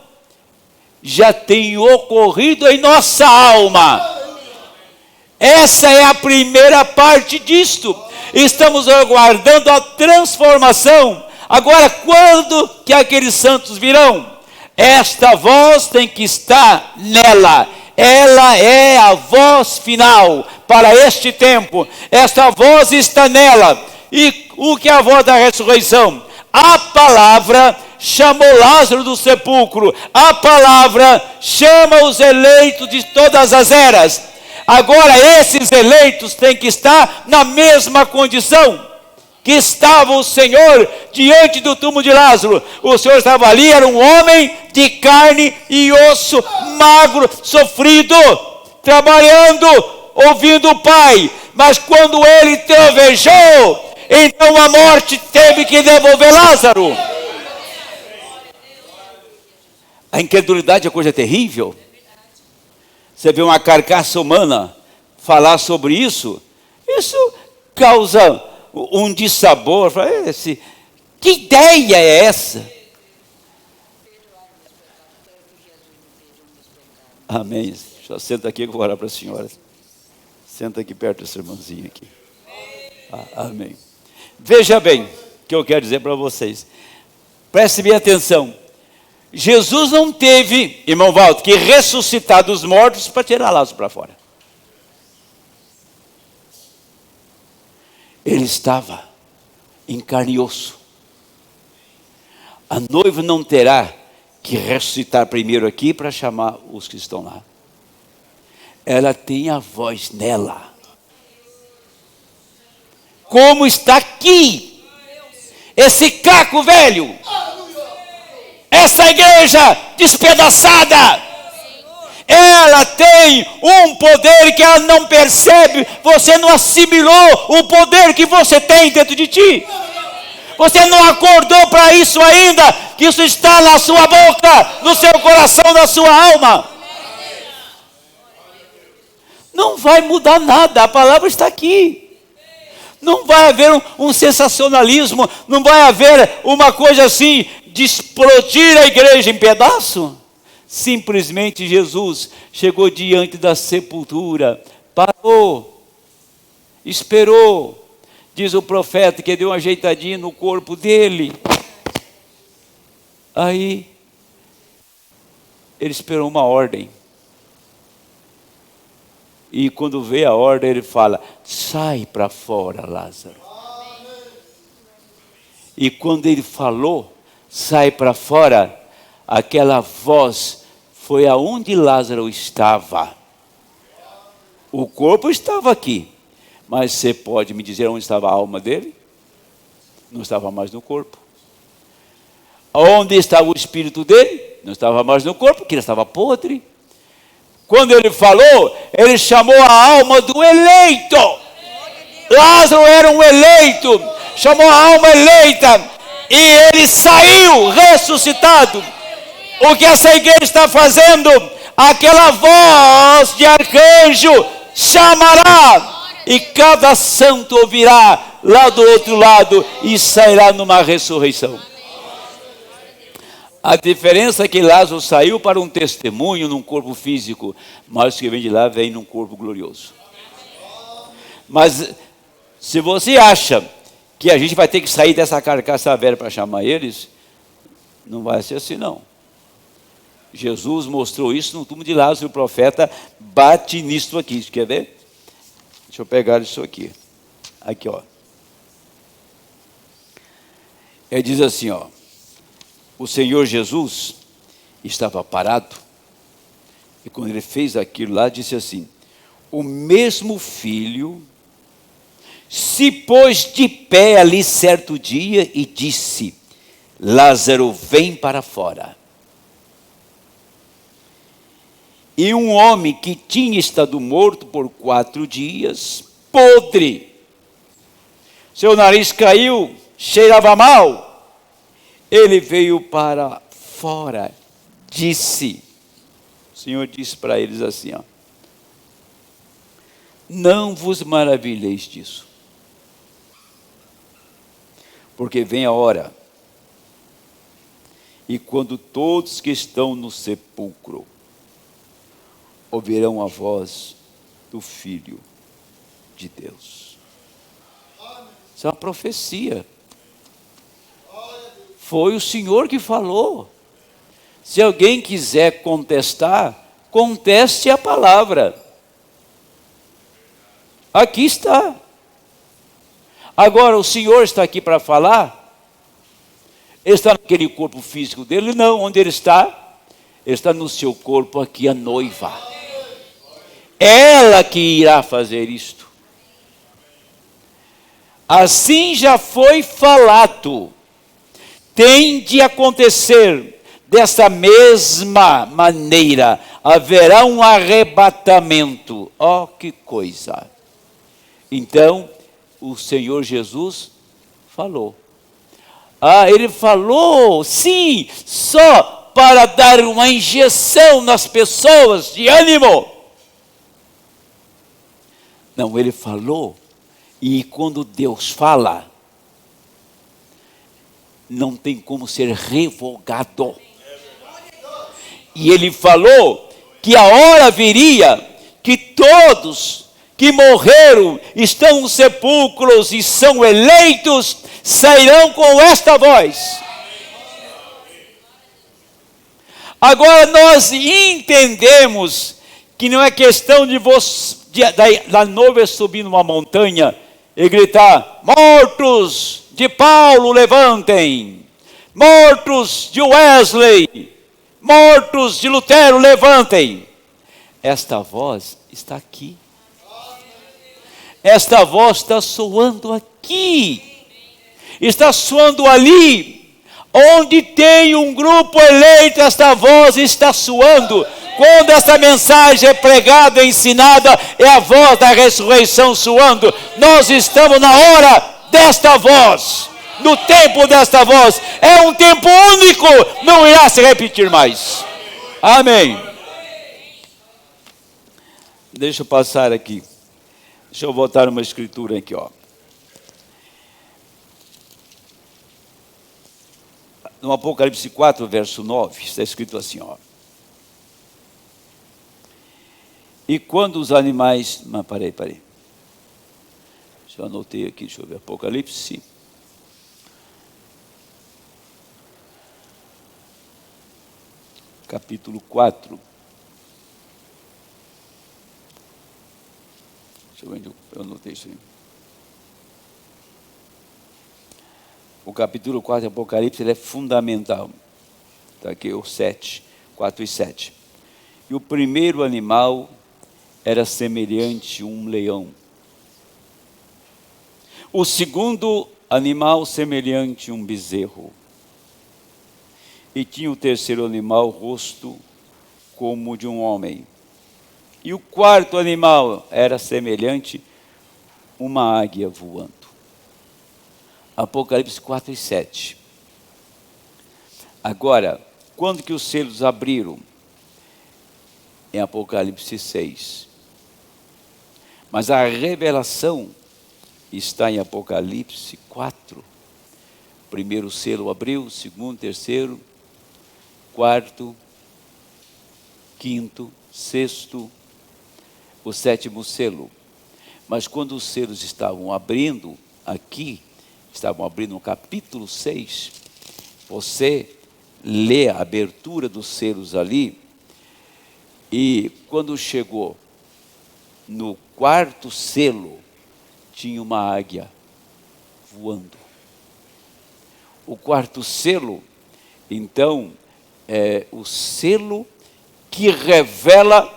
já tem ocorrido em nossa alma. Essa é a primeira parte disto. Estamos aguardando a transformação. Agora, quando que aqueles santos virão? Esta voz tem que estar nela. Ela é a voz final para este tempo. Esta voz está nela. E o que é a voz da ressurreição? A palavra chamou Lázaro do sepulcro. A palavra chama os eleitos de todas as eras. Agora esses eleitos têm que estar na mesma condição que estava o Senhor diante do túmulo de Lázaro. O Senhor estava ali, era um homem de carne e osso, magro, sofrido, trabalhando, ouvindo o Pai. Mas quando ele trovejou, então a morte teve que devolver Lázaro. A incredulidade é coisa terrível. Você vê uma carcaça humana falar sobre isso, isso causa um dissabor. Que ideia é essa? Amém. Já senta aqui que eu vou orar para a senhora. Senta aqui perto dessa irmãzinha aqui. Amém. Veja bem o que eu quero dizer para vocês. Preste bem atenção. Jesus não teve, irmão Walter, que ressuscitar dos mortos para tirar Lázaro para fora. Ele estava em carne e osso. A noiva não terá que ressuscitar primeiro aqui para chamar os que estão lá. Ela tem a voz nela. Como está aqui, esse caco velho, essa igreja despedaçada, ela tem um poder que ela não percebe. Você não assimilou o poder que você tem dentro de ti. Você não acordou para isso ainda, que isso está na sua boca, no seu coração, na sua alma. Não vai mudar nada, a palavra está aqui. Não vai haver um sensacionalismo, não vai haver uma coisa assim, de explodir a igreja em pedaço. Simplesmente Jesus chegou diante da sepultura, parou, esperou. Diz o profeta que deu uma ajeitadinha no corpo dele. Aí, ele esperou uma ordem. E quando veio a ordem, ele fala, sai para fora, Lázaro. E quando ele falou, sai para fora, aquela voz foi aonde Lázaro estava. O corpo estava aqui, mas você pode me dizer onde estava a alma dele? Não estava mais no corpo. Onde estava o espírito dele? Não estava mais no corpo, porque ele estava podre. Quando ele falou, ele chamou a alma do eleito. Lázaro era um eleito, chamou a alma eleita, e ele saiu ressuscitado. O que essa igreja está fazendo? Aquela voz de arcanjo chamará, e cada santo ouvirá lá do outro lado e sairá numa ressurreição. A diferença é que Lázaro saiu para um testemunho num corpo físico, mas o que vem de lá vem num corpo glorioso. Mas se você acha que a gente vai ter que sair dessa carcaça velha para chamar eles, não vai ser assim não. Jesus mostrou isso no túmulo de Lázaro, o profeta bate nisso aqui. Quer ver? Deixa eu pegar isso aqui. Aqui, ó. Ele diz assim, ó. O Senhor Jesus estava parado, e quando ele fez aquilo lá, disse assim: o mesmo filho se pôs de pé ali certo dia e disse: Lázaro, vem para fora. E um homem que tinha estado morto por 4 dias, podre, seu nariz caiu, cheirava mal, ele veio para fora, disse, o Senhor disse para eles assim, ó, não vos maravilheis disso, porque vem a hora, e quando todos que estão no sepulcro ouvirão a voz do Filho de Deus. Isso é uma profecia. Foi o Senhor que falou. Se alguém quiser contestar, conteste a palavra. Aqui está. Agora o Senhor está aqui para falar? Ele está naquele corpo físico dele? Não, onde ele está? Ele está no seu corpo aqui, a noiva. Ela que irá fazer isto. Assim já foi falado. Tem de acontecer dessa mesma maneira. Haverá um arrebatamento. Ó, que coisa. Então, o Senhor Jesus falou. Ah, ele falou, sim, só para dar uma injeção nas pessoas de ânimo. Não, ele falou, e quando Deus fala, não tem como ser revogado. E ele falou que a hora viria que todos que morreram, estão nos sepulcros e são eleitos, sairão com esta voz. Agora nós entendemos que não é questão da noiva subir numa montanha e gritar: mortos de Paulo, levantem! Mortos de Wesley! Mortos de Lutero, levantem! Esta voz está aqui. Esta voz está soando aqui. Está soando ali. Onde tem um grupo eleito, esta voz está soando. Quando essa mensagem é pregada, ensinada, é a voz da ressurreição soando. Nós estamos na hora desta voz, no tempo desta voz. É um tempo único, não irá se repetir mais. Amém. Deixa eu passar aqui. Deixa eu voltar uma escritura aqui, ó. No Apocalipse 4, verso 9, está escrito assim, ó. E quando os animais... Mas parei. Deixa eu anotei aqui, deixa eu ver. Apocalipse. Capítulo 4. Deixa eu ver onde eu anotei isso aí. O capítulo 4 de Apocalipse, ele é fundamental. Está aqui o 7, 4 e 7. E o primeiro animal era semelhante a um leão. O segundo animal semelhante a um bezerro. e tinha o terceiro animal rosto como de um homem. E o quarto animal era semelhante a uma águia voando. Apocalipse 4 e 7. Agora, quando que os selos abriram? Em Apocalipse 6. Mas a revelação está em Apocalipse 4. Primeiro selo abriu, segundo, terceiro, quarto, quinto, sexto, o sétimo selo. Mas quando os selos estavam abrindo, aqui, estavam abrindo no capítulo 6, você lê a abertura dos selos ali, e quando chegou no quarto selo, tinha uma águia voando. O quarto selo, então, é o selo que revela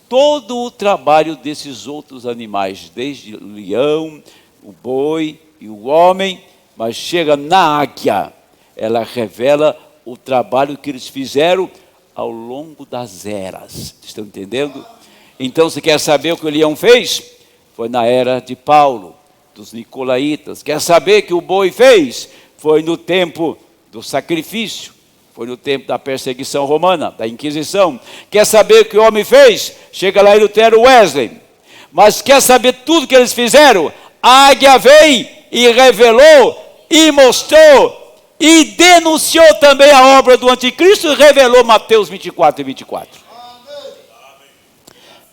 todo o trabalho desses outros animais, desde o leão, o boi e o homem, mas chega na águia, ela revela o trabalho que eles fizeram ao longo das eras. Estão entendendo? Então, você quer saber o que o leão fez? Foi na era de Paulo, dos nicolaítas. Quer saber o que o boi fez? Foi no tempo do sacrifício. Foi no tempo da perseguição romana, da Inquisição. Quer saber o que o homem fez? Chega lá em Lutero Wesley. Mas quer saber tudo que eles fizeram? A águia veio e revelou e mostrou e denunciou também a obra do anticristo e revelou Mateus 24 e 24.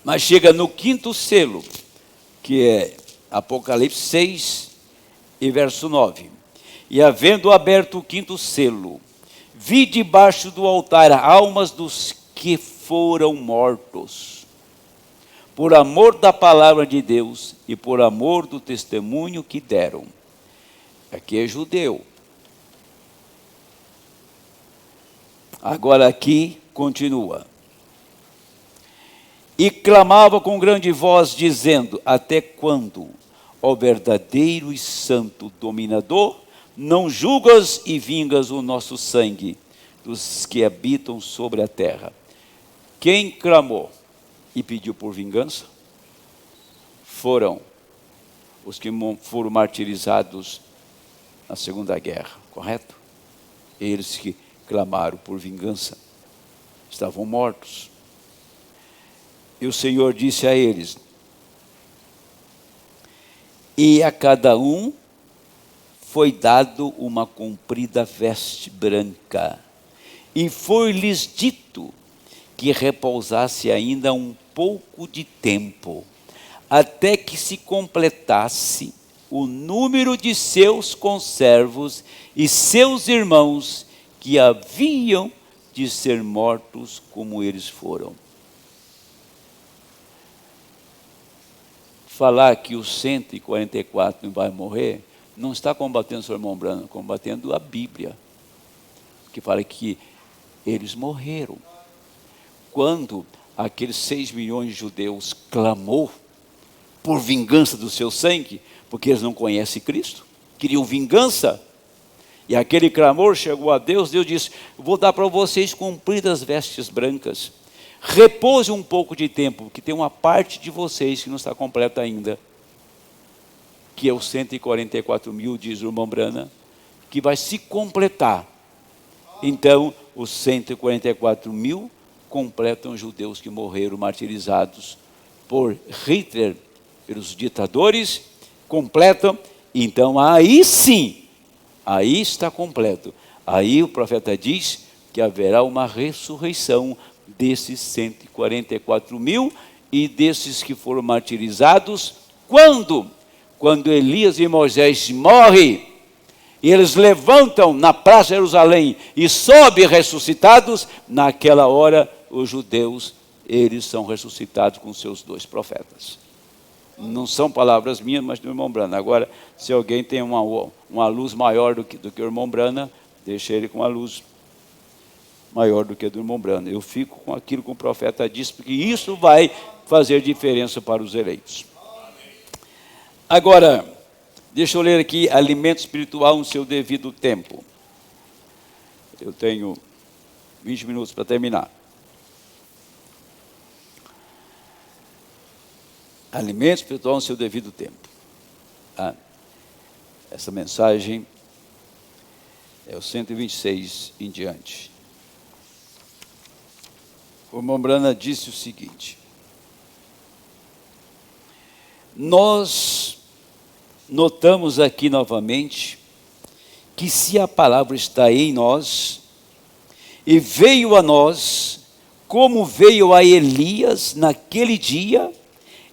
Mas chega no quinto selo, que é Apocalipse 6 e verso 9. E havendo aberto o quinto selo, vi debaixo do altar almas dos que foram mortos, por amor da palavra de Deus e por amor do testemunho que deram. Aqui é judeu. Agora aqui continua. E clamava com grande voz, dizendo: até quando, ó verdadeiro e santo dominador, não julgas e vingas o nosso sangue dos que habitam sobre a terra? Quem clamou e pediu por vingança foram os que foram martirizados na Segunda Guerra, correto? Eles que clamaram por vingança estavam mortos. E o Senhor disse a eles: e a cada um foi dado uma comprida veste branca, e foi-lhes dito que repousasse ainda um pouco de tempo, até que se completasse o número de seus conservos e seus irmãos que haviam de ser mortos como eles foram. Falar que os 144 não vai morrer, não está combatendo o seu irmão Branham, combatendo a Bíblia, que fala que eles morreram. Quando aqueles 6 milhões de judeus clamou por vingança do seu sangue, porque eles não conhecem Cristo, queriam vingança, e aquele clamor chegou a Deus, Deus disse: vou dar para vocês compridas vestes brancas, repouse um pouco de tempo, porque tem uma parte de vocês que não está completa ainda, que é os 144 mil, diz o irmão Branham, que vai se completar. Então, os 144 mil completam os judeus que morreram martirizados por Hitler, pelos ditadores, completam. Então, aí sim, aí está completo. Aí o profeta diz que haverá uma ressurreição desses 144 mil e desses que foram martirizados. Quando? Quando Elias e Moisés morrem, e eles levantam na praça de Jerusalém e sobem ressuscitados, naquela hora os judeus, eles são ressuscitados com seus 2 profetas. Não são palavras minhas, mas do irmão Branham. Agora, se alguém tem uma luz maior do que o irmão Branham, deixa ele com a luz maior do que a do irmão Branham. Eu fico com aquilo que o profeta disse, porque isso vai fazer diferença para os eleitos. Agora, deixa eu ler aqui: alimento espiritual no seu devido tempo. Eu tenho 20 minutos para terminar. Alimento espiritual no seu devido tempo. Essa mensagem é o 126 em diante. O irmão Branham disse o seguinte: nós notamos aqui novamente que se a palavra está em nós e veio a nós, como veio a Elias naquele dia,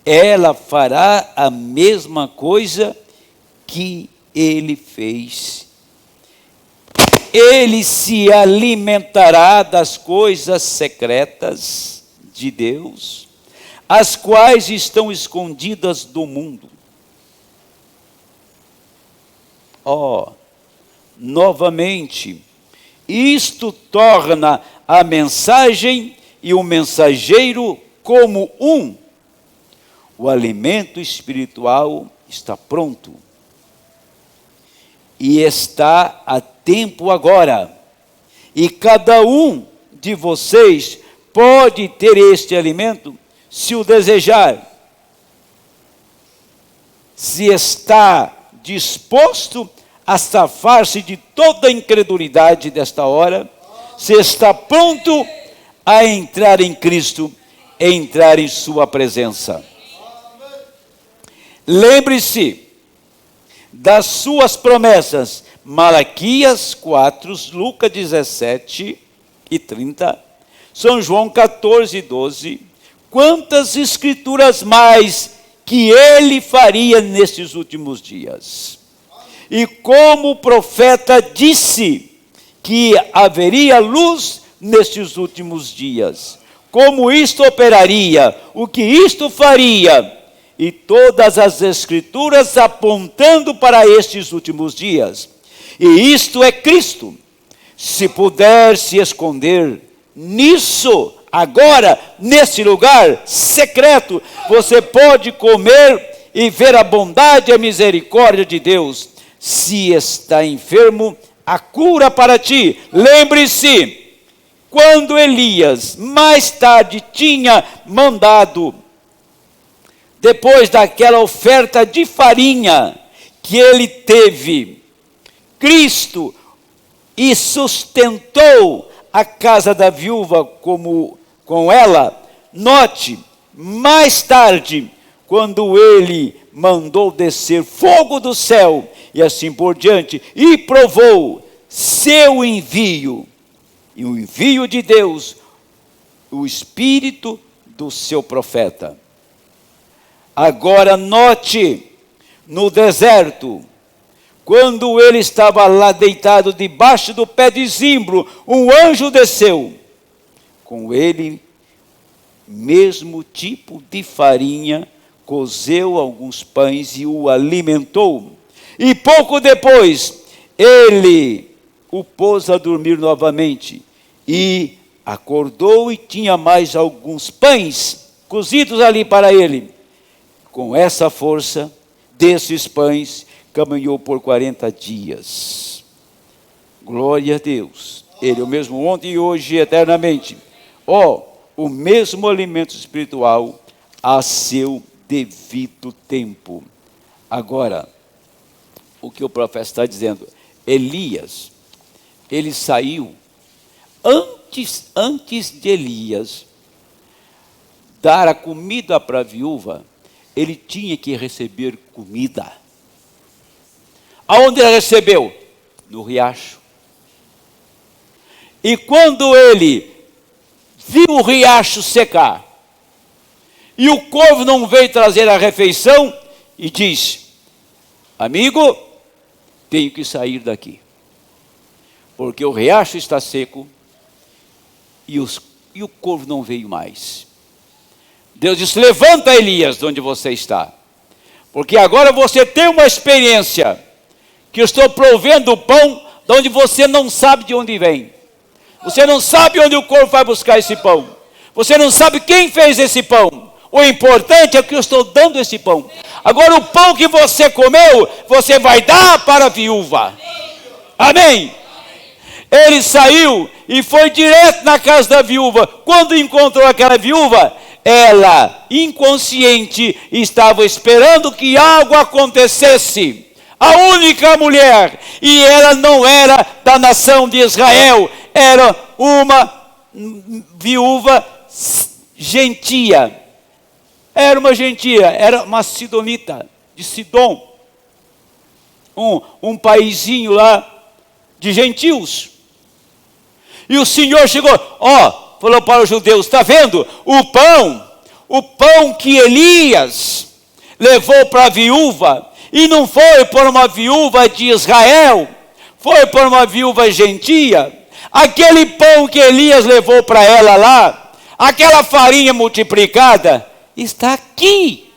ela fará a mesma coisa que ele fez. Ele se alimentará das coisas secretas de Deus, as quais estão escondidas do mundo. Novamente, isto torna a mensagem e o mensageiro como um. O alimento espiritual está pronto. E está a tempo agora. E cada um de vocês pode ter este alimento, se o desejar. Se está disposto a safar-se de toda a incredulidade desta hora, se está pronto a entrar em Cristo, entrar em sua presença. Lembre-se das suas promessas, Malaquias 4, Lucas 17 e 30, São João 14, 12, quantas escrituras mais que ele faria nestes últimos dias. E como o profeta disse que haveria luz nestes últimos dias, como isto operaria, o que isto faria, e todas as escrituras apontando para estes últimos dias. E isto é Cristo. Se puder se esconder nisso, agora, nesse lugar secreto, você pode comer e ver a bondade e a misericórdia de Deus. Se está enfermo, a cura para ti. Lembre-se, quando Elias mais tarde tinha mandado, depois daquela oferta de farinha que ele teve, Cristo e sustentou a casa da viúva com ela. Note, mais tarde, quando ele mandou descer fogo do céu e assim por diante, e provou seu envio, e o envio de Deus, o espírito do seu profeta. Agora note, no deserto, quando ele estava lá deitado debaixo do pé de zimbro, um anjo desceu, com ele mesmo tipo de farinha, cozeu alguns pães e o alimentou. E pouco depois, ele o pôs a dormir novamente, e acordou e tinha mais alguns pães cozidos ali para ele. Com essa força desses pães, caminhou por 40 dias. Glória a Deus. Ele é o mesmo ontem e hoje e eternamente. O mesmo alimento espiritual a seu devido tempo. Agora, o que o profeta está dizendo? Elias, ele saiu antes de Elias dar a comida para a viúva, ele tinha que receber comida. Aonde ele recebeu? No riacho. E quando ele viu o riacho secar, e o corvo não veio trazer a refeição, e diz: amigo, tenho que sair daqui, porque o riacho está seco, e o corvo não veio mais. Deus disse: levanta, Elias, de onde você está, porque agora você tem uma experiência, que eu estou provendo o pão, de onde você não sabe de onde vem. Você não sabe onde o corvo vai buscar esse pão. Você não sabe quem fez esse pão. O importante é que eu estou dando esse pão. Agora o pão que você comeu, você vai dar para a viúva. Amém? Ele saiu e foi direto na casa da viúva. Quando encontrou aquela viúva, ela, inconsciente, estava esperando que algo acontecesse. A única mulher, e ela não era da nação de Israel, era uma viúva gentia. Era uma gentia, era uma sidonita, de Sidom. Um paizinho lá de gentios. E o Senhor chegou, falou para os judeus, está vendo? O pão que Elias levou para a viúva, e não foi por uma viúva de Israel, foi por uma viúva gentia. Aquele pão que Elias levou para ela lá, aquela farinha multiplicada, está aqui.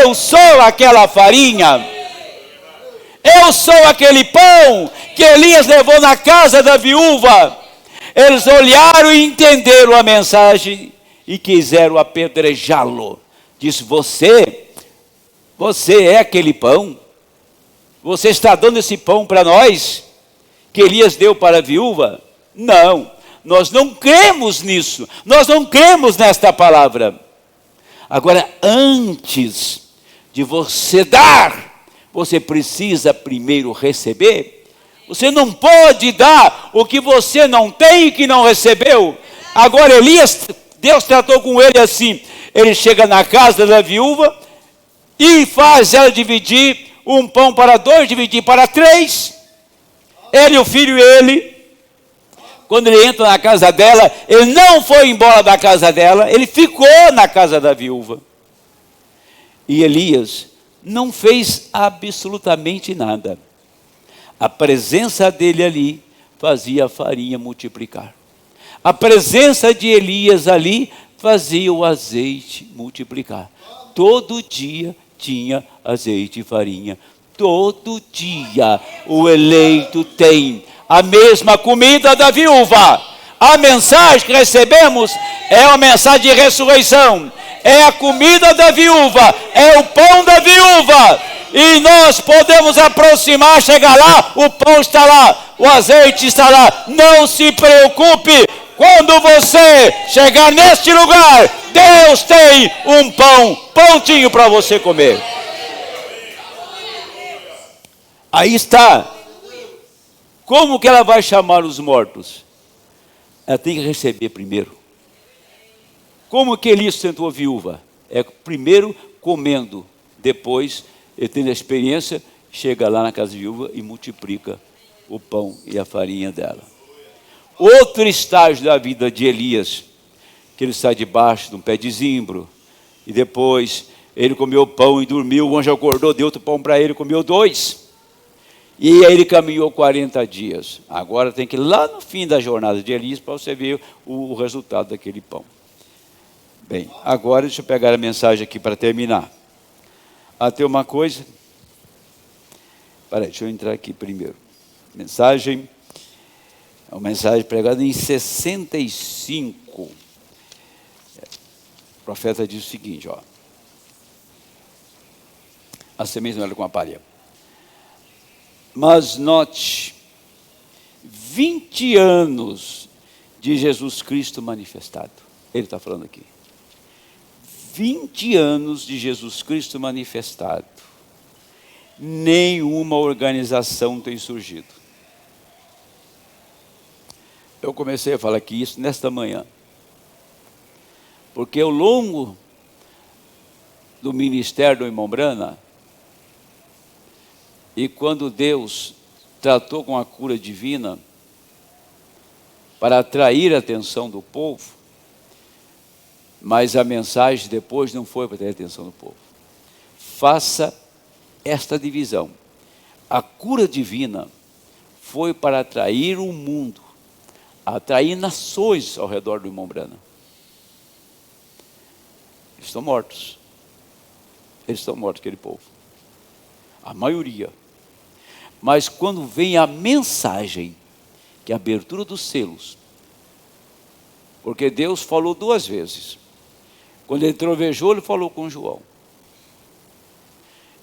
Eu sou aquela farinha. Eu sou aquele pão que Elias levou na casa da viúva. Eles olharam e entenderam a mensagem e quiseram apedrejá-lo. Disse, você é aquele pão? Você está dando esse pão para nós? Que Elias deu para a viúva? Não, nós não cremos nisso. Nós não cremos nesta palavra. Agora, antes de você dar, você precisa primeiro receber. Você não pode dar o que você não tem e que não recebeu. Agora Elias, Deus tratou com ele assim. Ele chega na casa da viúva e faz ela dividir um pão para 2, dividir para 3. Ele, o filho e ele. Quando ele entra na casa dela, ele não foi embora da casa dela, ele ficou na casa da viúva. E Elias não fez absolutamente nada. A presença dele ali fazia a farinha multiplicar. A presença de Elias ali fazia o azeite multiplicar. Todo dia tinha azeite e farinha. Todo dia o eleito tem a mesma comida da viúva. A mensagem que recebemos é uma mensagem de ressurreição. É a comida da viúva, é o pão da viúva. E nós podemos aproximar, chegar lá, o pão está lá, o azeite está lá. Não se preocupe, quando você chegar neste lugar, Deus tem um pão prontinho para você comer. Aí está. Como que ela vai chamar os mortos? Ela tem que receber primeiro. Como que Elias sustentou a viúva? É primeiro comendo, depois ele tendo a experiência, chega lá na casa da viúva e multiplica o pão e a farinha dela. Outro estágio da vida de Elias, que ele está debaixo de um pé de zimbro, e depois ele comeu pão e dormiu, o anjo acordou, deu outro pão para ele, comeu 2. E aí ele caminhou 40 dias. Agora tem que ir lá no fim da jornada de Elias para você ver o resultado daquele pão. Bem, agora deixa eu pegar a mensagem aqui para terminar. Tem uma coisa. Deixa eu entrar aqui primeiro. Mensagem. É uma mensagem pregada em 65. O profeta diz o seguinte, a semente não era com a palha. Mas note, 20 anos de Jesus Cristo manifestado. Ele está falando aqui. 20 anos de Jesus Cristo manifestado. Nenhuma organização tem surgido. Eu comecei a falar aqui isso nesta manhã. Porque ao longo do ministério do irmão Brana, e quando Deus tratou com a cura divina para atrair a atenção do povo, mas a mensagem depois não foi para atrair a atenção do povo. Faça esta divisão. A cura divina foi para atrair o mundo, atrair nações ao redor do irmão Brana. Eles estão mortos. Eles estão mortos, aquele povo. A maioria. Mas quando vem a mensagem, que é a abertura dos selos, porque Deus falou 2 vezes. Quando ele trovejou, ele falou com João.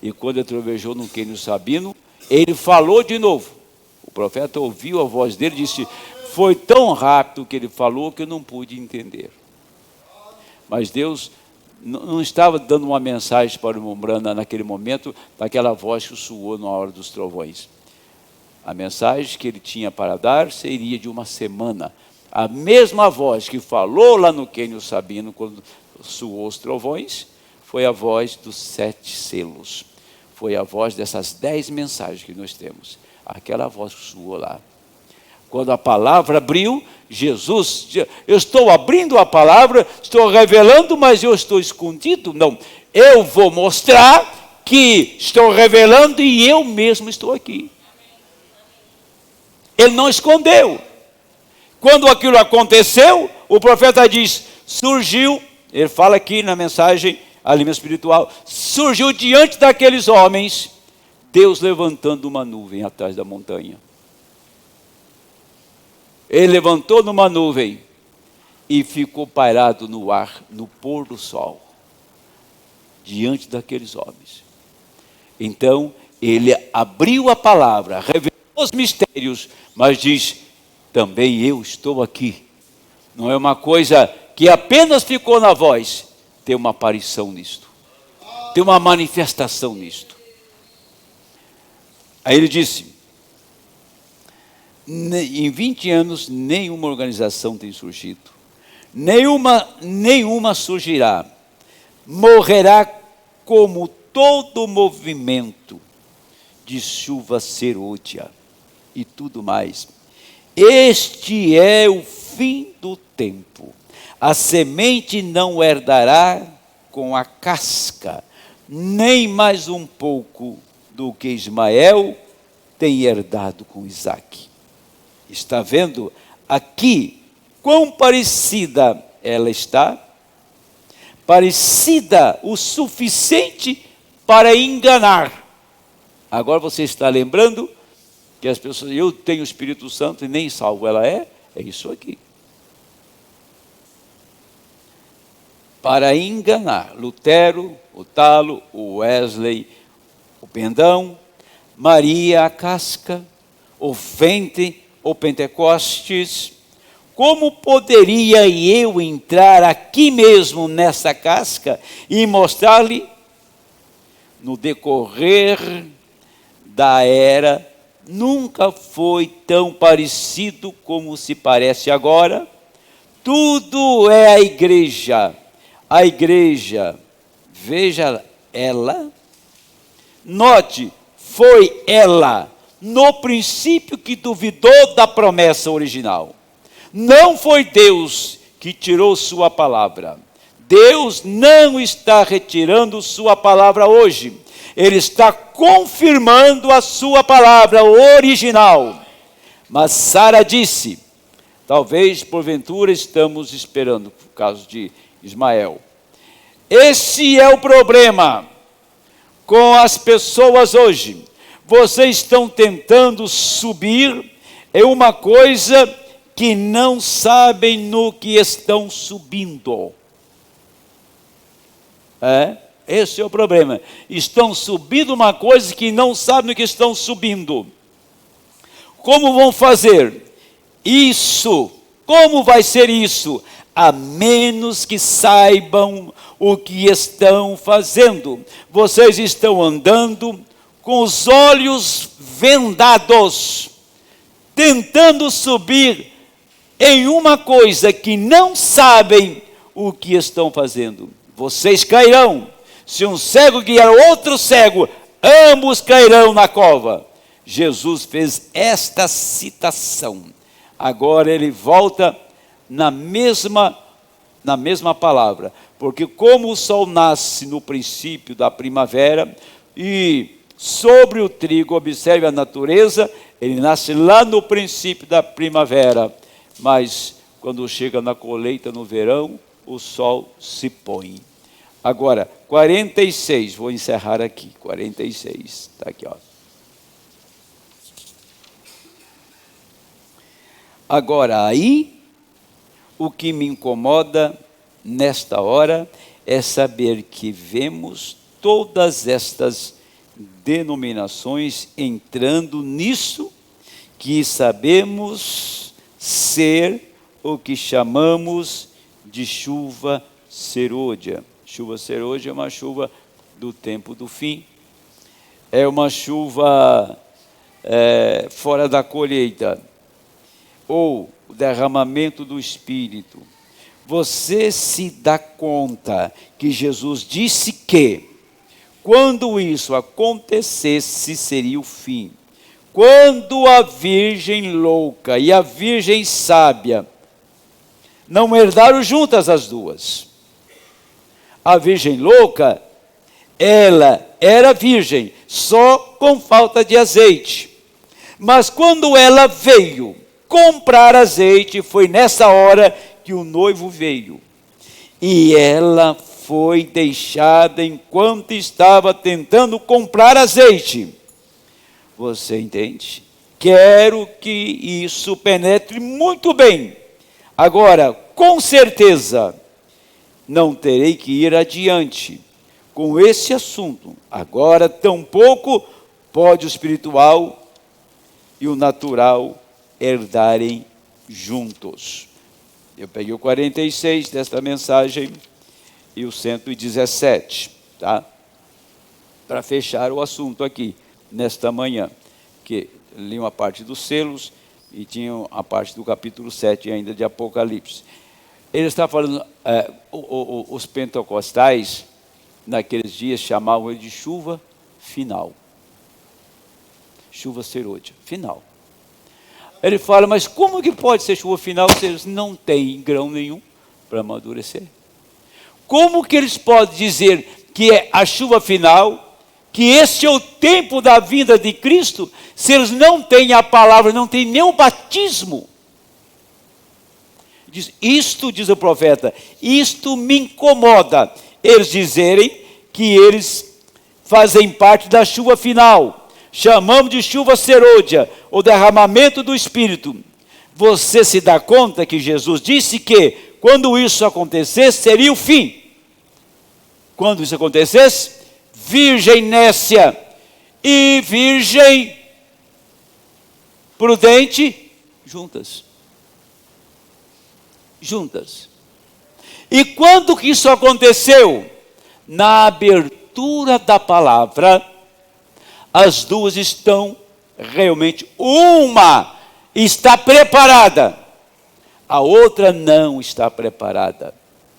E quando ele trovejou no Quênio Sabino, ele falou de novo. O profeta ouviu a voz dele e disse: foi tão rápido que ele falou que eu não pude entender. Mas Deus não estava dando uma mensagem para o Umbrana naquele momento, daquela voz que soou na hora dos trovões. A mensagem que ele tinha para dar seria de uma semana. A mesma voz que falou lá no Quênio Sabino, quando soou os trovões, foi a voz dos 7 selos. Foi a voz dessas 10 mensagens que nós temos. Aquela voz que soou lá. Quando a palavra abriu, Jesus, eu estou abrindo a palavra, estou revelando, mas eu estou escondido? Não, eu vou mostrar que estou revelando e eu mesmo estou aqui. Ele não escondeu. Quando aquilo aconteceu, o profeta diz, surgiu, ele fala aqui na mensagem, alimento espiritual, surgiu diante daqueles homens, Deus levantando uma nuvem atrás da montanha. Ele levantou numa nuvem e ficou pairado no ar, no pôr do sol, diante daqueles homens. Então, ele abriu a palavra, revelou os mistérios, mas diz, também eu estou aqui. Não é uma coisa que apenas ficou na voz, tem uma aparição nisto, tem uma manifestação nisto. Aí ele disse, em 20 anos nenhuma organização tem surgido, nenhuma surgirá, morrerá como todo movimento de chuva serôdia e tudo mais. Este é o fim do tempo. A semente não herdará com a casca, nem mais um pouco do que Ismael tem herdado com Isaque. Está vendo aqui quão parecida ela está? Parecida o suficiente para enganar. Agora você está lembrando que as pessoas, eu tenho o Espírito Santo e nem salvo ela é isso aqui. Para enganar Lutero, o Talo, o Wesley, o Pendão, Maria a casca, o Vente, o Pentecostes. Como poderia eu entrar aqui mesmo nessa casca e mostrar-lhe, no decorrer da era, nunca foi tão parecido como se parece agora. Tudo é a igreja. A igreja, veja ela, note, foi ela, no princípio, que duvidou da promessa original. Não foi Deus que tirou sua palavra. Deus não está retirando sua palavra hoje. Ele está confirmando a sua palavra original. Mas Sara disse, talvez porventura estamos esperando, por causa de Ismael. Esse é o problema com as pessoas hoje. Vocês estão tentando subir em uma coisa que não sabem no que estão subindo. Esse é o problema. Estão subindo uma coisa que não sabem no que estão subindo. Como vão fazer isso? Como vai ser isso? A menos que saibam o que estão fazendo. Vocês estão andando com os olhos vendados, tentando subir em uma coisa que não sabem o que estão fazendo. Vocês cairão. Se um cego guiar outro cego, ambos cairão na cova. Jesus fez esta citação. Agora ele volta na mesma palavra, porque como o sol nasce no princípio da primavera, e sobre o trigo, observe a natureza, ele nasce lá no princípio da primavera, mas quando chega na colheita no verão, o sol se põe. Agora, 46, vou encerrar aqui, 46, está aqui, ó. Agora, aí, o que me incomoda nesta hora é saber que vemos todas estas denominações entrando nisso, que sabemos ser o que chamamos de chuva serôdia. Chuva serôdia é uma chuva do tempo do fim. É uma chuva fora da colheita, ou o derramamento do Espírito. Você se dá conta que Jesus disse que, quando isso acontecesse, seria o fim. Quando a virgem louca e a virgem sábia não herdaram juntas as duas. A virgem louca, ela era virgem, só com falta de azeite. Mas quando ela veio comprar azeite, foi nessa hora que o noivo veio. E ela foi deixada enquanto estava tentando comprar azeite. Você entende? Quero que isso penetre muito bem. Agora, com certeza, não terei que ir adiante com esse assunto. Agora, tampouco pode o espiritual e o natural herdarem juntos. Eu peguei o 46 desta mensagem e o 117, tá? Para fechar o assunto aqui, nesta manhã, que li uma parte dos selos e tinha a parte do capítulo 7 ainda de Apocalipse. Ele está falando, os pentecostais, naqueles dias, chamavam ele de chuva final. Chuva serôdia, final. Ele fala, mas como que pode ser chuva final se eles não têm grão nenhum para amadurecer? Como que eles podem dizer que é a chuva final, que este é o tempo da vinda de Cristo, se eles não têm a palavra, não têm nem o batismo? Isto, diz o profeta, isto me incomoda, eles dizerem que eles fazem parte da chuva final. Chamamos de chuva serôdia, o derramamento do Espírito. Você se dá conta que Jesus disse que, quando isso acontecesse, seria o fim. Quando isso acontecesse, virgem nécia e virgem prudente, juntas. Juntas. E quando que isso aconteceu? Na abertura da palavra, as duas estão realmente, uma está preparada, a outra não está preparada.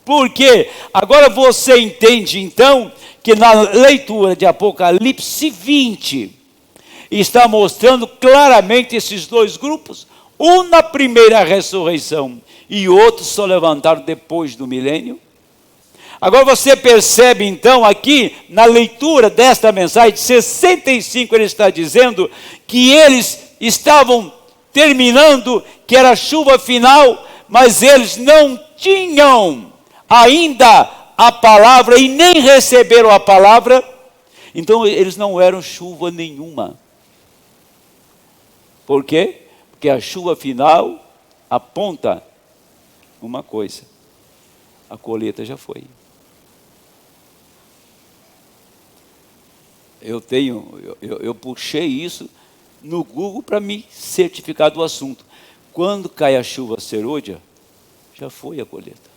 Por quê? Agora você entende então que na leitura de Apocalipse 20 está mostrando claramente esses dois grupos, um na primeira ressurreição e outro só levantaram depois do milênio. Agora você percebe então aqui, na leitura desta mensagem de 65, ele está dizendo que eles estavam terminando, que era a chuva final, mas eles não tinham ainda a palavra e nem receberam a palavra, então eles não eram chuva nenhuma. Por quê? Porque a chuva final aponta uma coisa: a colheita já foi. Eu puxei isso no Google para me certificar do assunto. Quando cai a chuva serôdia, já foi a colheita.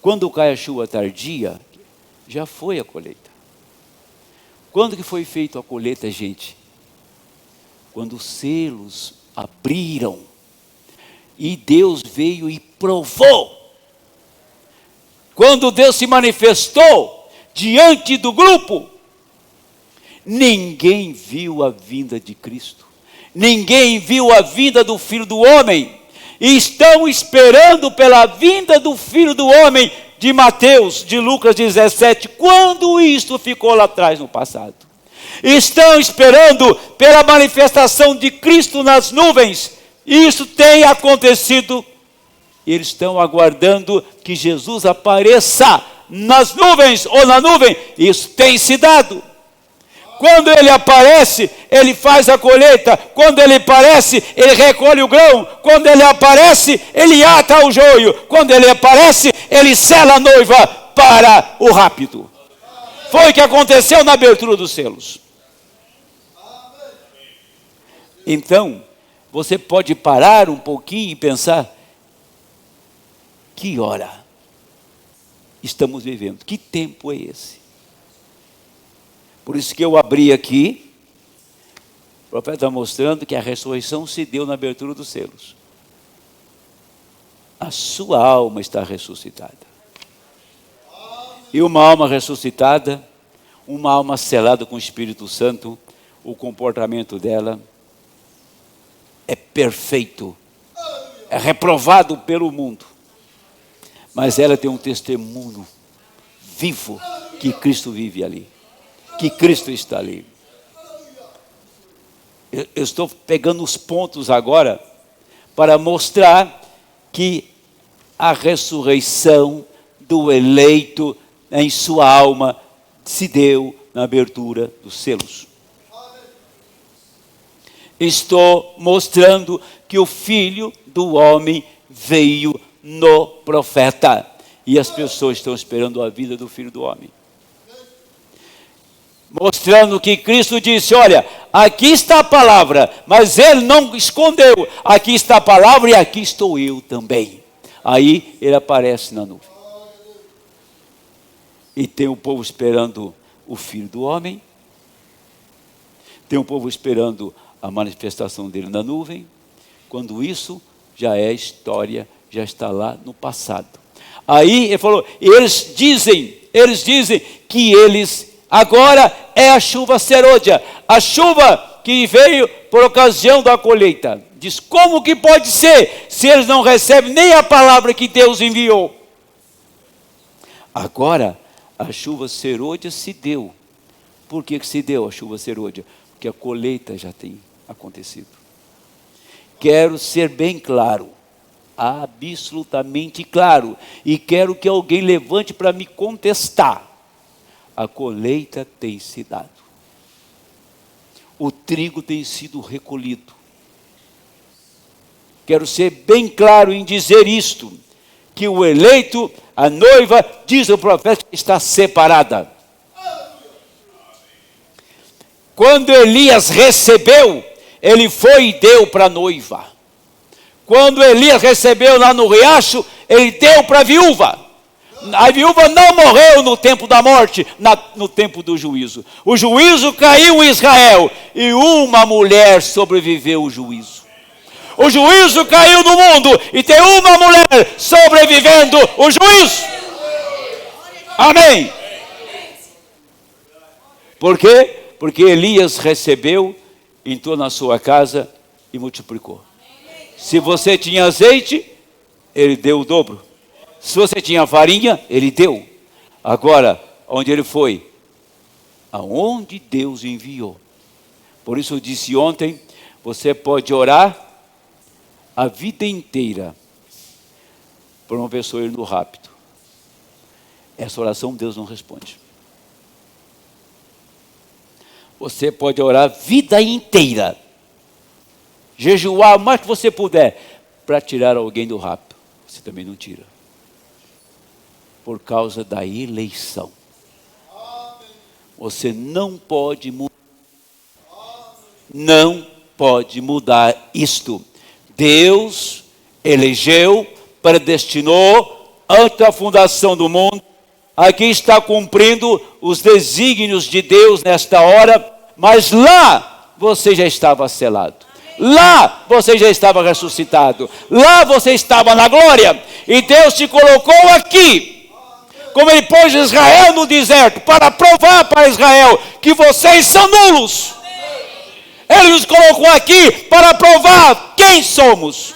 Quando cai a chuva tardia, já foi a colheita. Quando que foi feita a colheita, gente? Quando os selos abriram e Deus veio e provou. Quando Deus se manifestou diante do grupo, ninguém viu a vinda de Cristo, ninguém viu a vinda do Filho do Homem, e estão esperando pela vinda do Filho do Homem, de Mateus, de Lucas 17, quando isto ficou lá atrás no passado. Estão esperando pela manifestação de Cristo nas nuvens, isso tem acontecido, eles estão aguardando que Jesus apareça nas nuvens ou na nuvem, isso tem se dado. Quando ele aparece, ele faz a colheita. Quando ele aparece, ele recolhe o grão. Quando ele aparece, ele ata o joio. Quando ele aparece, ele sela a noiva para o rapto. Foi o que aconteceu na abertura dos selos. Então, você pode parar um pouquinho e pensar, que hora estamos vivendo? Que tempo é esse? Por isso que eu abri aqui, o profeta está mostrando que a ressurreição se deu na abertura dos selos. A sua alma está ressuscitada. E uma alma ressuscitada, uma alma selada com o Espírito Santo, o comportamento dela é perfeito, é reprovado pelo mundo, mas ela tem um testemunho vivo que Cristo vive ali, que Cristo está ali. Eu estou pegando os pontos agora para mostrar que a ressurreição do eleito em sua alma se deu na abertura dos selos. Estou mostrando que o Filho do Homem veio no profeta. E as pessoas estão esperando a vida do Filho do Homem. Mostrando que Cristo disse, olha, aqui está a palavra, mas Ele não escondeu. Aqui está a palavra e aqui estou eu também. Aí Ele aparece na nuvem. E tem o povo esperando o Filho do Homem. Tem o povo esperando a manifestação dele na nuvem, quando isso já é história, já está lá no passado. Aí ele falou, eles dizem que eles, agora é a chuva serôdia, a chuva que veio por ocasião da colheita. Diz, como que pode ser, se eles não recebem nem a palavra que Deus enviou? Agora, a chuva serôdia se deu. Por que se deu a chuva serôdia? Porque a colheita já tem acontecido. Quero ser bem claro, absolutamente claro, e quero que alguém levante para me contestar. A colheita tem se dado. O trigo tem sido recolhido. Quero ser bem claro em dizer isto, que o eleito, a noiva, diz o profeta, está separada. Quando Elias recebeu, ele foi e deu para a noiva. Quando Elias recebeu lá no riacho, ele deu para a viúva. A viúva não morreu no tempo da morte, no tempo do juízo. O juízo caiu em Israel e uma mulher sobreviveu ao juízo. O juízo caiu no mundo e tem uma mulher sobrevivendo o juízo. Amém. Por quê? Porque Elias recebeu, entrou na sua casa e multiplicou. Se você tinha azeite, ele deu o dobro. Se você tinha farinha, ele deu. Agora, onde ele foi? Aonde Deus enviou. Por isso eu disse ontem, você pode orar a vida inteira por uma pessoa ir no rápido. Essa oração Deus não responde. Você pode orar a vida inteira, jejuar o mais que você puder, para tirar alguém do rapto. Você também não tira. Por causa da eleição. Você não pode mudar. Não pode mudar isto. Deus elegeu, predestinou, antes da fundação do mundo. Aqui está cumprindo os desígnios de Deus nesta hora, mas lá você já estava selado. Lá você já estava ressuscitado. Lá você estava na glória. E Deus te colocou aqui, como Ele pôs Israel no deserto, para provar para Israel que vocês são nulos. Ele nos colocou aqui para provar quem somos.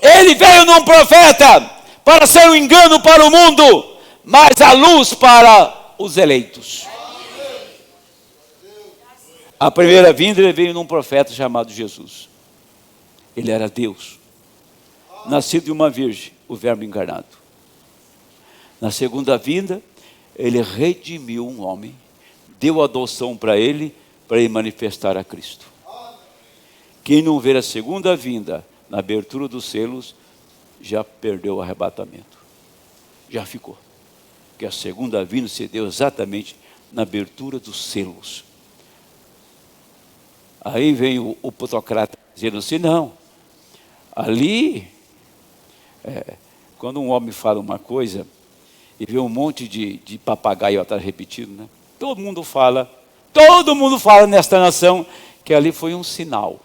Ele veio num profeta para ser um engano para o mundo, mas a luz para os eleitos. A primeira vinda ele veio num profeta chamado Jesus. Ele era Deus, nascido de uma virgem, o verbo encarnado. Na segunda vinda, ele redimiu um homem, deu adoção para ele manifestar a Cristo. Quem não ver a segunda vinda na abertura dos selos, já perdeu o arrebatamento. Já ficou. Porque a segunda vinda se deu exatamente na abertura dos selos. Aí vem o Pantocrates dizendo assim, não, ali, quando um homem fala uma coisa, e vê um monte de papagaio atrás repetindo, né? Todo mundo fala nesta nação, que ali foi um sinal.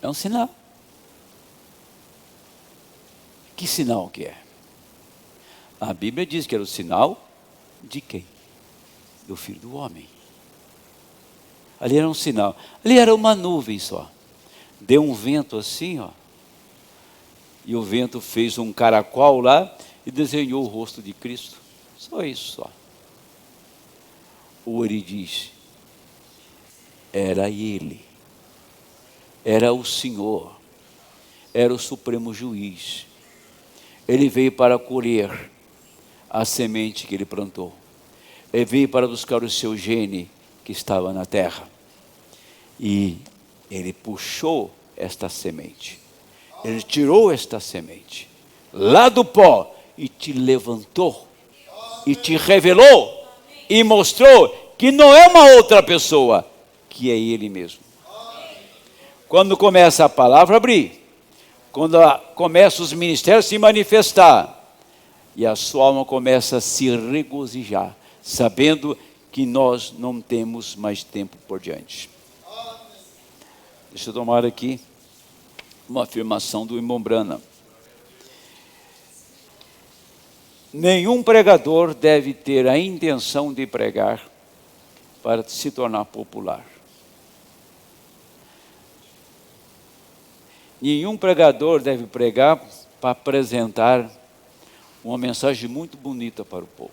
É um sinal. Que sinal que é? A Bíblia diz que era o sinal de quem? Do Filho do Homem. Ali era um sinal. Ali era uma nuvem só. Deu um vento assim, ó. E o vento fez um caracol lá e desenhou o rosto de Cristo. Só isso só. O Ori diz, era ele. Era o Senhor. Era o Supremo Juiz. Ele veio para colher a semente que ele plantou. Ele veio para buscar o seu gene que estava na terra. E ele puxou esta semente. Ele tirou esta semente lá do pó e te levantou. E te revelou e mostrou que não é uma outra pessoa, que é ele mesmo. Quando começa a palavra a abrir, quando começa os ministérios a se manifestar, e a sua alma começa a se regozijar, sabendo que nós não temos mais tempo por diante. Deixa eu tomar aqui uma afirmação do irmão Branham. Nenhum pregador deve ter a intenção de pregar para se tornar popular. Nenhum pregador deve pregar para apresentar uma mensagem muito bonita para o povo.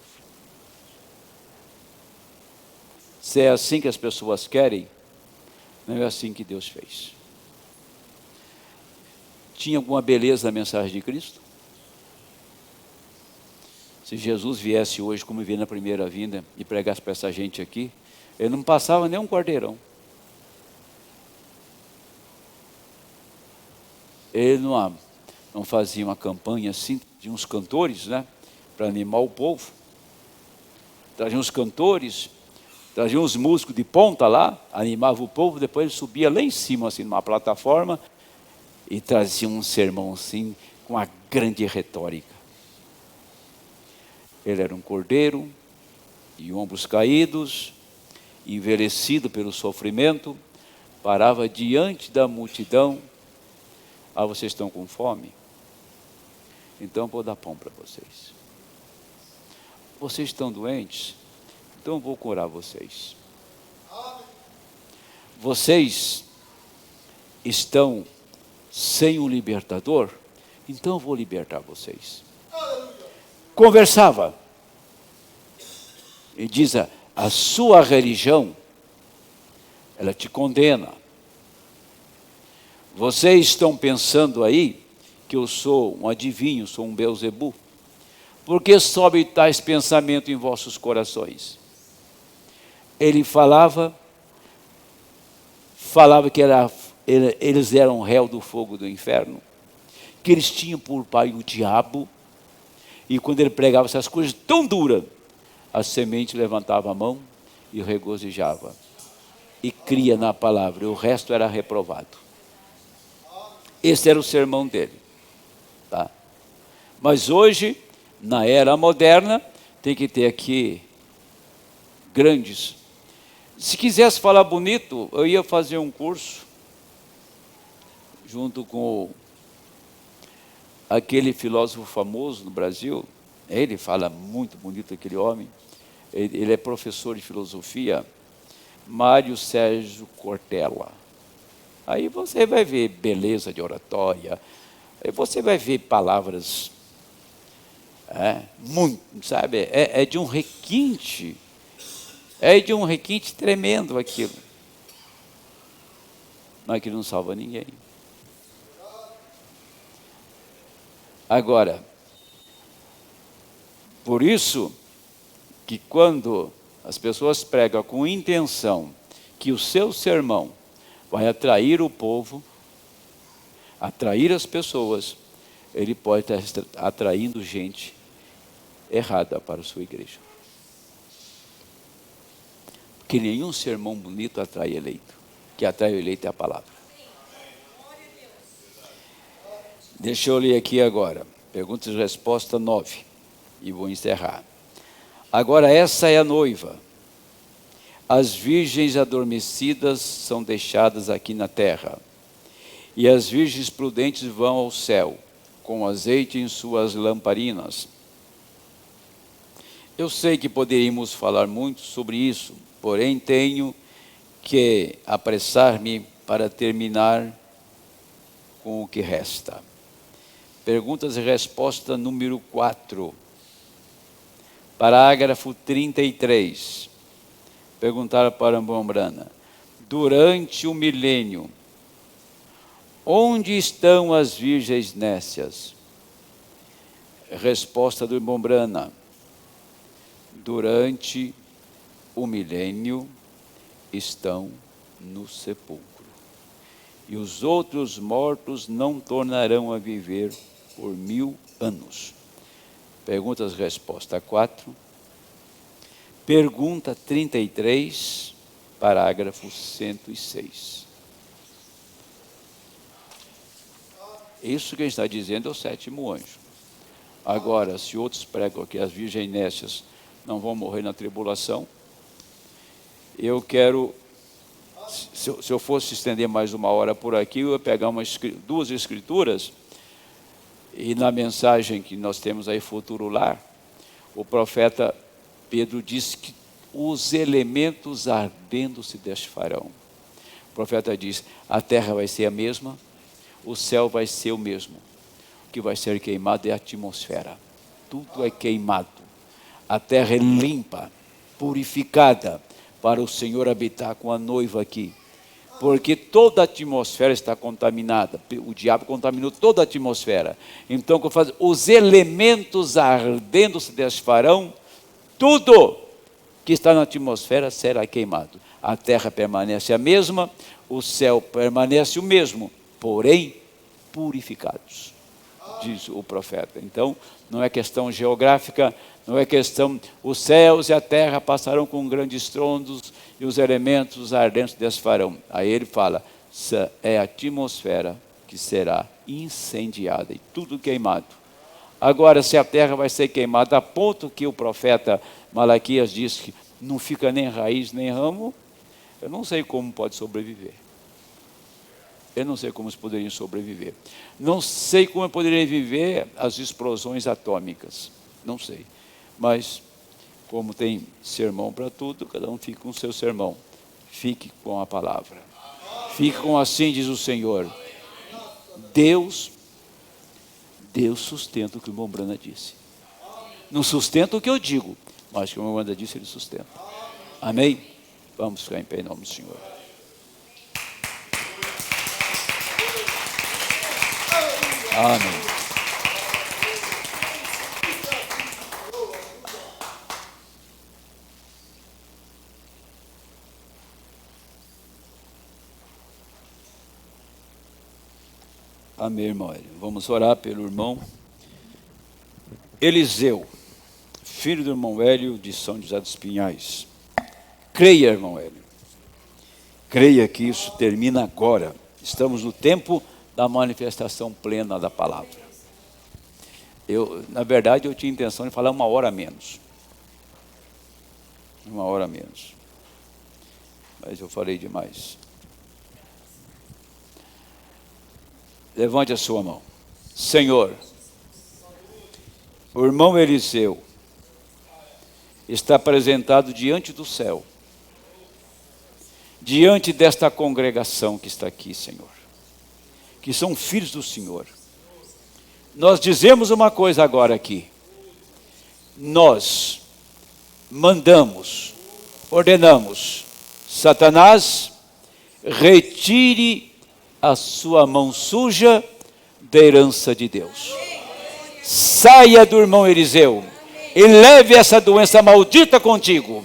Se é assim que as pessoas querem, não é assim que Deus fez. Tinha alguma beleza na mensagem de Cristo? Se Jesus viesse hoje, como veio na primeira vinda, e pregasse para essa gente aqui, ele não passava nem um quarteirão. Ele não fazia uma campanha assim, de uns cantores, né, para animar o povo. Trazia uns cantores, trazia uns músicos de ponta lá, animava o povo, depois ele subia lá em cima, assim, numa plataforma, e trazia um sermão assim, com uma grande retórica. Ele era um cordeiro, de ombros caídos, envelhecido pelo sofrimento, parava diante da multidão. Ah, vocês estão com fome? Então eu vou dar pão para vocês. Vocês estão doentes? Então eu vou curar vocês. Vocês estão sem um libertador? Então eu vou libertar vocês. Conversava. E diz, a sua religião, ela te condena. Vocês estão pensando aí que eu sou um adivinho, sou um Beelzebu? Por que sobe tais pensamentos em vossos corações? Ele falava que eles eram réu do fogo do inferno, que eles tinham por pai o diabo, e quando ele pregava essas coisas tão duras, a semente levantava a mão e regozijava, e cria na palavra, e o resto era reprovado. Esse era o sermão dele. Tá? Mas hoje, na era moderna, tem que ter aqui grandes. Se quisesse falar bonito, eu ia fazer um curso junto com aquele filósofo famoso no Brasil. Ele fala muito bonito, aquele homem. Ele é professor de filosofia, Mário Sérgio Cortella. Aí você vai ver beleza de oratória, aí você vai ver palavras, muito, sabe? É de um requinte, tremendo aquilo. Mas aquilo não salva ninguém. Agora, por isso que quando as pessoas pregam com intenção que o seu sermão vai atrair o povo, atrair as pessoas, ele pode estar atraindo gente errada para a sua igreja. que nenhum sermão bonito atrai eleito. O que atrai o eleito é a palavra. Deixa eu ler aqui agora. Perguntas e resposta 9. E vou encerrar. Agora essa é a noiva. As virgens adormecidas são deixadas aqui na terra. E as virgens prudentes vão ao céu, com azeite em suas lamparinas. Eu sei que poderíamos falar muito sobre isso, porém tenho que apressar-me para terminar com o que resta. Perguntas e resposta número 4. Parágrafo 33. Perguntaram para Irmão Brana: durante o milênio, onde estão as virgens nécias? Resposta do Irmão Brana: durante o milênio estão no sepulcro. E os outros mortos não tornarão a viver por 1000 anos. Perguntas, resposta 4. Pergunta 33, parágrafo 106. Isso que está dizendo é o 7º anjo. Agora, se outros pregam que as virgens nécias não vão morrer na tribulação, eu quero, se eu fosse estender mais uma hora por aqui, eu ia pegar duas escrituras, e na mensagem que nós temos aí, Futuro Lar, o profeta Pedro diz que os elementos ardendo se desfarão. O profeta diz: a terra vai ser a mesma, o céu vai ser o mesmo. O que vai ser queimado é a atmosfera. Tudo é queimado. A terra é limpa, purificada, para o Senhor habitar com a noiva aqui. Porque toda a atmosfera está contaminada. O diabo contaminou toda a atmosfera. Então, o que faz? Os elementos ardendo se desfarão. Tudo que está na atmosfera será queimado. A terra permanece a mesma, o céu permanece o mesmo, porém purificados, diz o profeta. Então, não é questão geográfica, não é questão, os céus e a terra passarão com grandes estrondos e os elementos ardentes desfarão. Aí ele fala, é a atmosfera que será incendiada e tudo queimado. Agora, se a terra vai ser queimada a ponto que o profeta Malaquias diz que não fica nem raiz nem ramo, eu não sei como pode sobreviver. Eu não sei como eles poderiam sobreviver. Não sei como poderiam viver as explosões atômicas. Não sei. Mas, como tem sermão para tudo, cada um fica com o seu sermão. Fique com a palavra. Fique com assim diz o Senhor. Deus sustenta o que o irmão Brana disse. Não sustenta o que eu digo, mas o que o irmão Brana disse, ele sustenta. Amém? Vamos ficar em pé em nome do Senhor. Amém. Amém, irmão. Vamos orar pelo irmão Eliseu, filho do irmão Hélio de São José dos Pinhais. Creia, irmão Hélio. Creia que isso termina agora. Estamos no tempo da manifestação plena da palavra. Na verdade, eu tinha intenção de falar 1 hora a menos. 1 hora a menos. Mas eu falei demais. Levante a sua mão. Senhor, o irmão Eliseu está apresentado diante do céu, diante desta congregação que está aqui, Senhor, que são filhos do Senhor. Nós dizemos uma coisa agora aqui. Nós mandamos, ordenamos, Satanás, retire a sua mão suja da herança de Deus. Saia do irmão Eliseu e leve essa doença maldita contigo.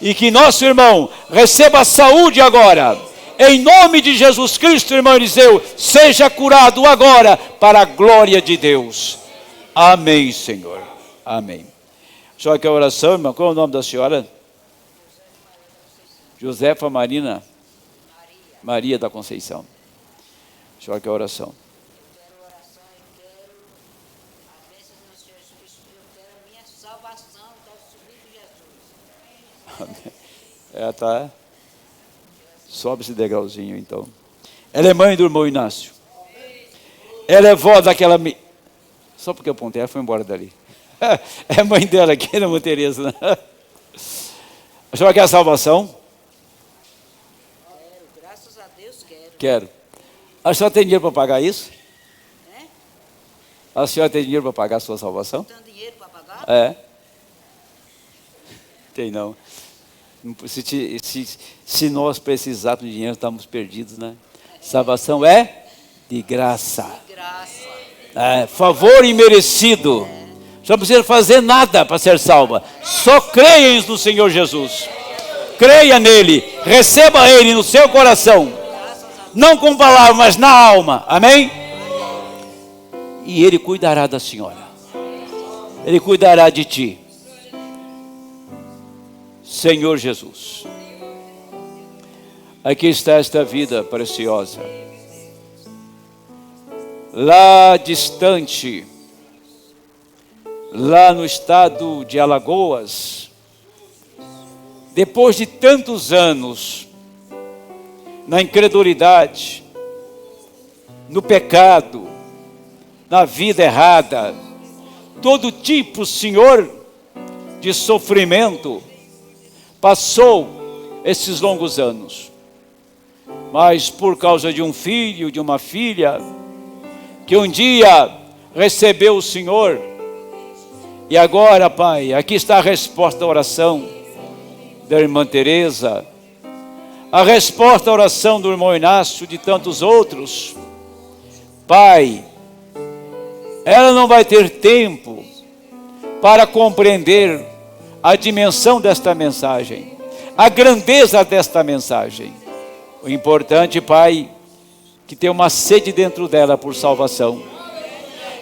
E que nosso irmão receba saúde agora. Em nome de Jesus Cristo, irmão Eliseu, seja curado agora para a glória de Deus. Amém, Senhor. Amém. Só que a oração, irmão, qual é o nome da senhora? Josefa Marina Maria da Conceição. Deixa eu ver que é a oração. Tá. Sobe esse degrauzinho então. Ela é mãe do irmão Inácio. Ela é vó daquela. Só porque eu apontei, ela foi embora dali. É mãe dela aqui, não é Tereza. Né? A senhora quer a salvação? Quero, graças a Deus quero. Quero. A senhora tem dinheiro para pagar isso? É? A senhora tem dinheiro para pagar a sua salvação? Tem dinheiro para pagar? É. Tem não. Se nós precisarmos de dinheiro, estamos perdidos, né? Salvação é de graça. De graça. É, favor imerecido. Não precisa fazer nada para ser salva. Só creia no Senhor Jesus. Creia nele. Receba ele no seu coração. Não com palavras, mas na alma. Amém? E ele cuidará da senhora. Ele cuidará de ti. Senhor Jesus. Aqui está esta vida preciosa. Lá distante, lá no estado de Alagoas, depois de tantos anos, na incredulidade, no pecado, na vida errada, todo tipo, Senhor, de sofrimento, passou esses longos anos. Mas por causa de um filho, de uma filha, que um dia recebeu o Senhor, e agora, Pai, aqui está a resposta à oração da irmã Teresa, a resposta à oração do irmão Inácio, de tantos outros. Pai, ela não vai ter tempo para compreender a dimensão desta mensagem, a grandeza desta mensagem. O importante, Pai, que tem uma sede dentro dela por salvação.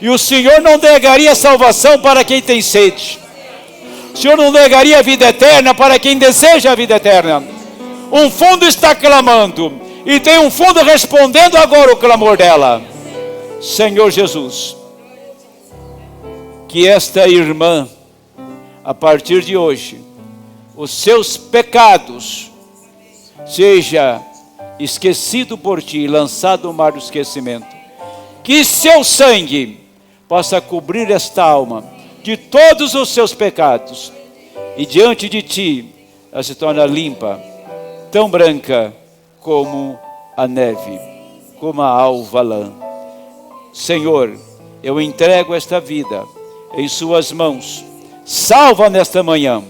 E o Senhor não negaria salvação para quem tem sede. O Senhor não negaria a vida eterna para quem deseja a vida eterna. Um fundo está clamando, e tem um fundo respondendo agora o clamor dela. Senhor Jesus, que esta irmã, a partir de hoje, os seus pecados seja esquecido por ti, lançado no mar do esquecimento. Que seu sangue possa cobrir esta alma de todos os seus pecados, e diante de ti ela se torna limpa, tão branca como a neve, como a alva lã. Senhor, eu entrego esta vida em suas mãos. Salva nesta manhã,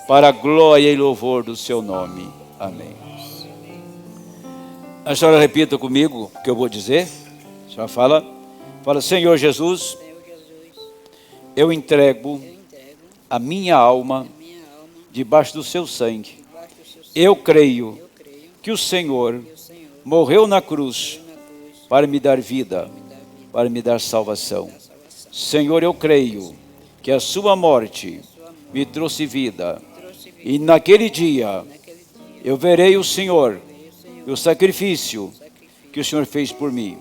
para a glória e louvor do seu nome. Amém. A senhora repita comigo o que eu vou dizer. A senhora fala, Senhor Jesus, eu entrego a minha alma debaixo do seu sangue. Eu creio que o Senhor morreu na cruz para me dar vida, para me dar salvação. Senhor, eu creio que a sua morte me trouxe vida, e naquele dia eu verei o Senhor e o sacrifício que o Senhor fez por mim.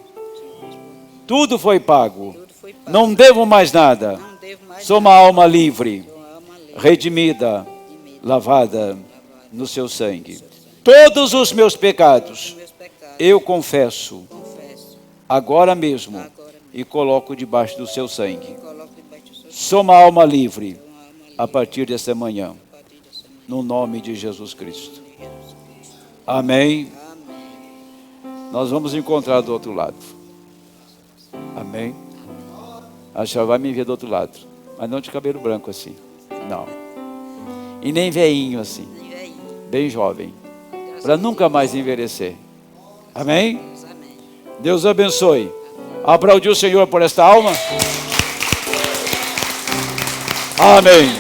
Tudo foi pago, não devo mais nada. Sou uma alma livre, redimida, lavada no seu sangue. Todos os meus pecados eu confesso agora mesmo e coloco debaixo do seu sangue. Sou uma alma livre a partir desta manhã, no nome de Jesus Cristo. Amém. Nós vamos encontrar do outro lado. Amém. A senhora vai me ver do outro lado, mas não de cabelo branco assim, não. E nem veinho assim, bem jovem, para nunca mais envelhecer. Amém? Deus abençoe. Aplaudir o Senhor por esta alma. Amém.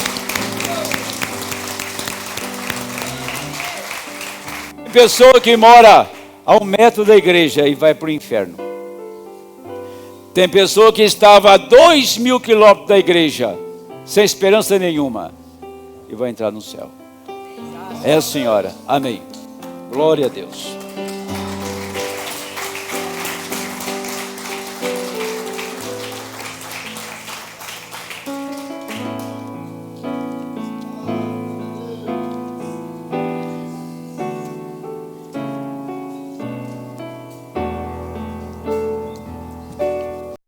Pessoa que mora a 1 metro da igreja e vai para o inferno. Tem pessoa que estava a 2.000 quilômetros da igreja, sem esperança nenhuma, e vai entrar no céu. É a senhora. Amém. Glória a Deus.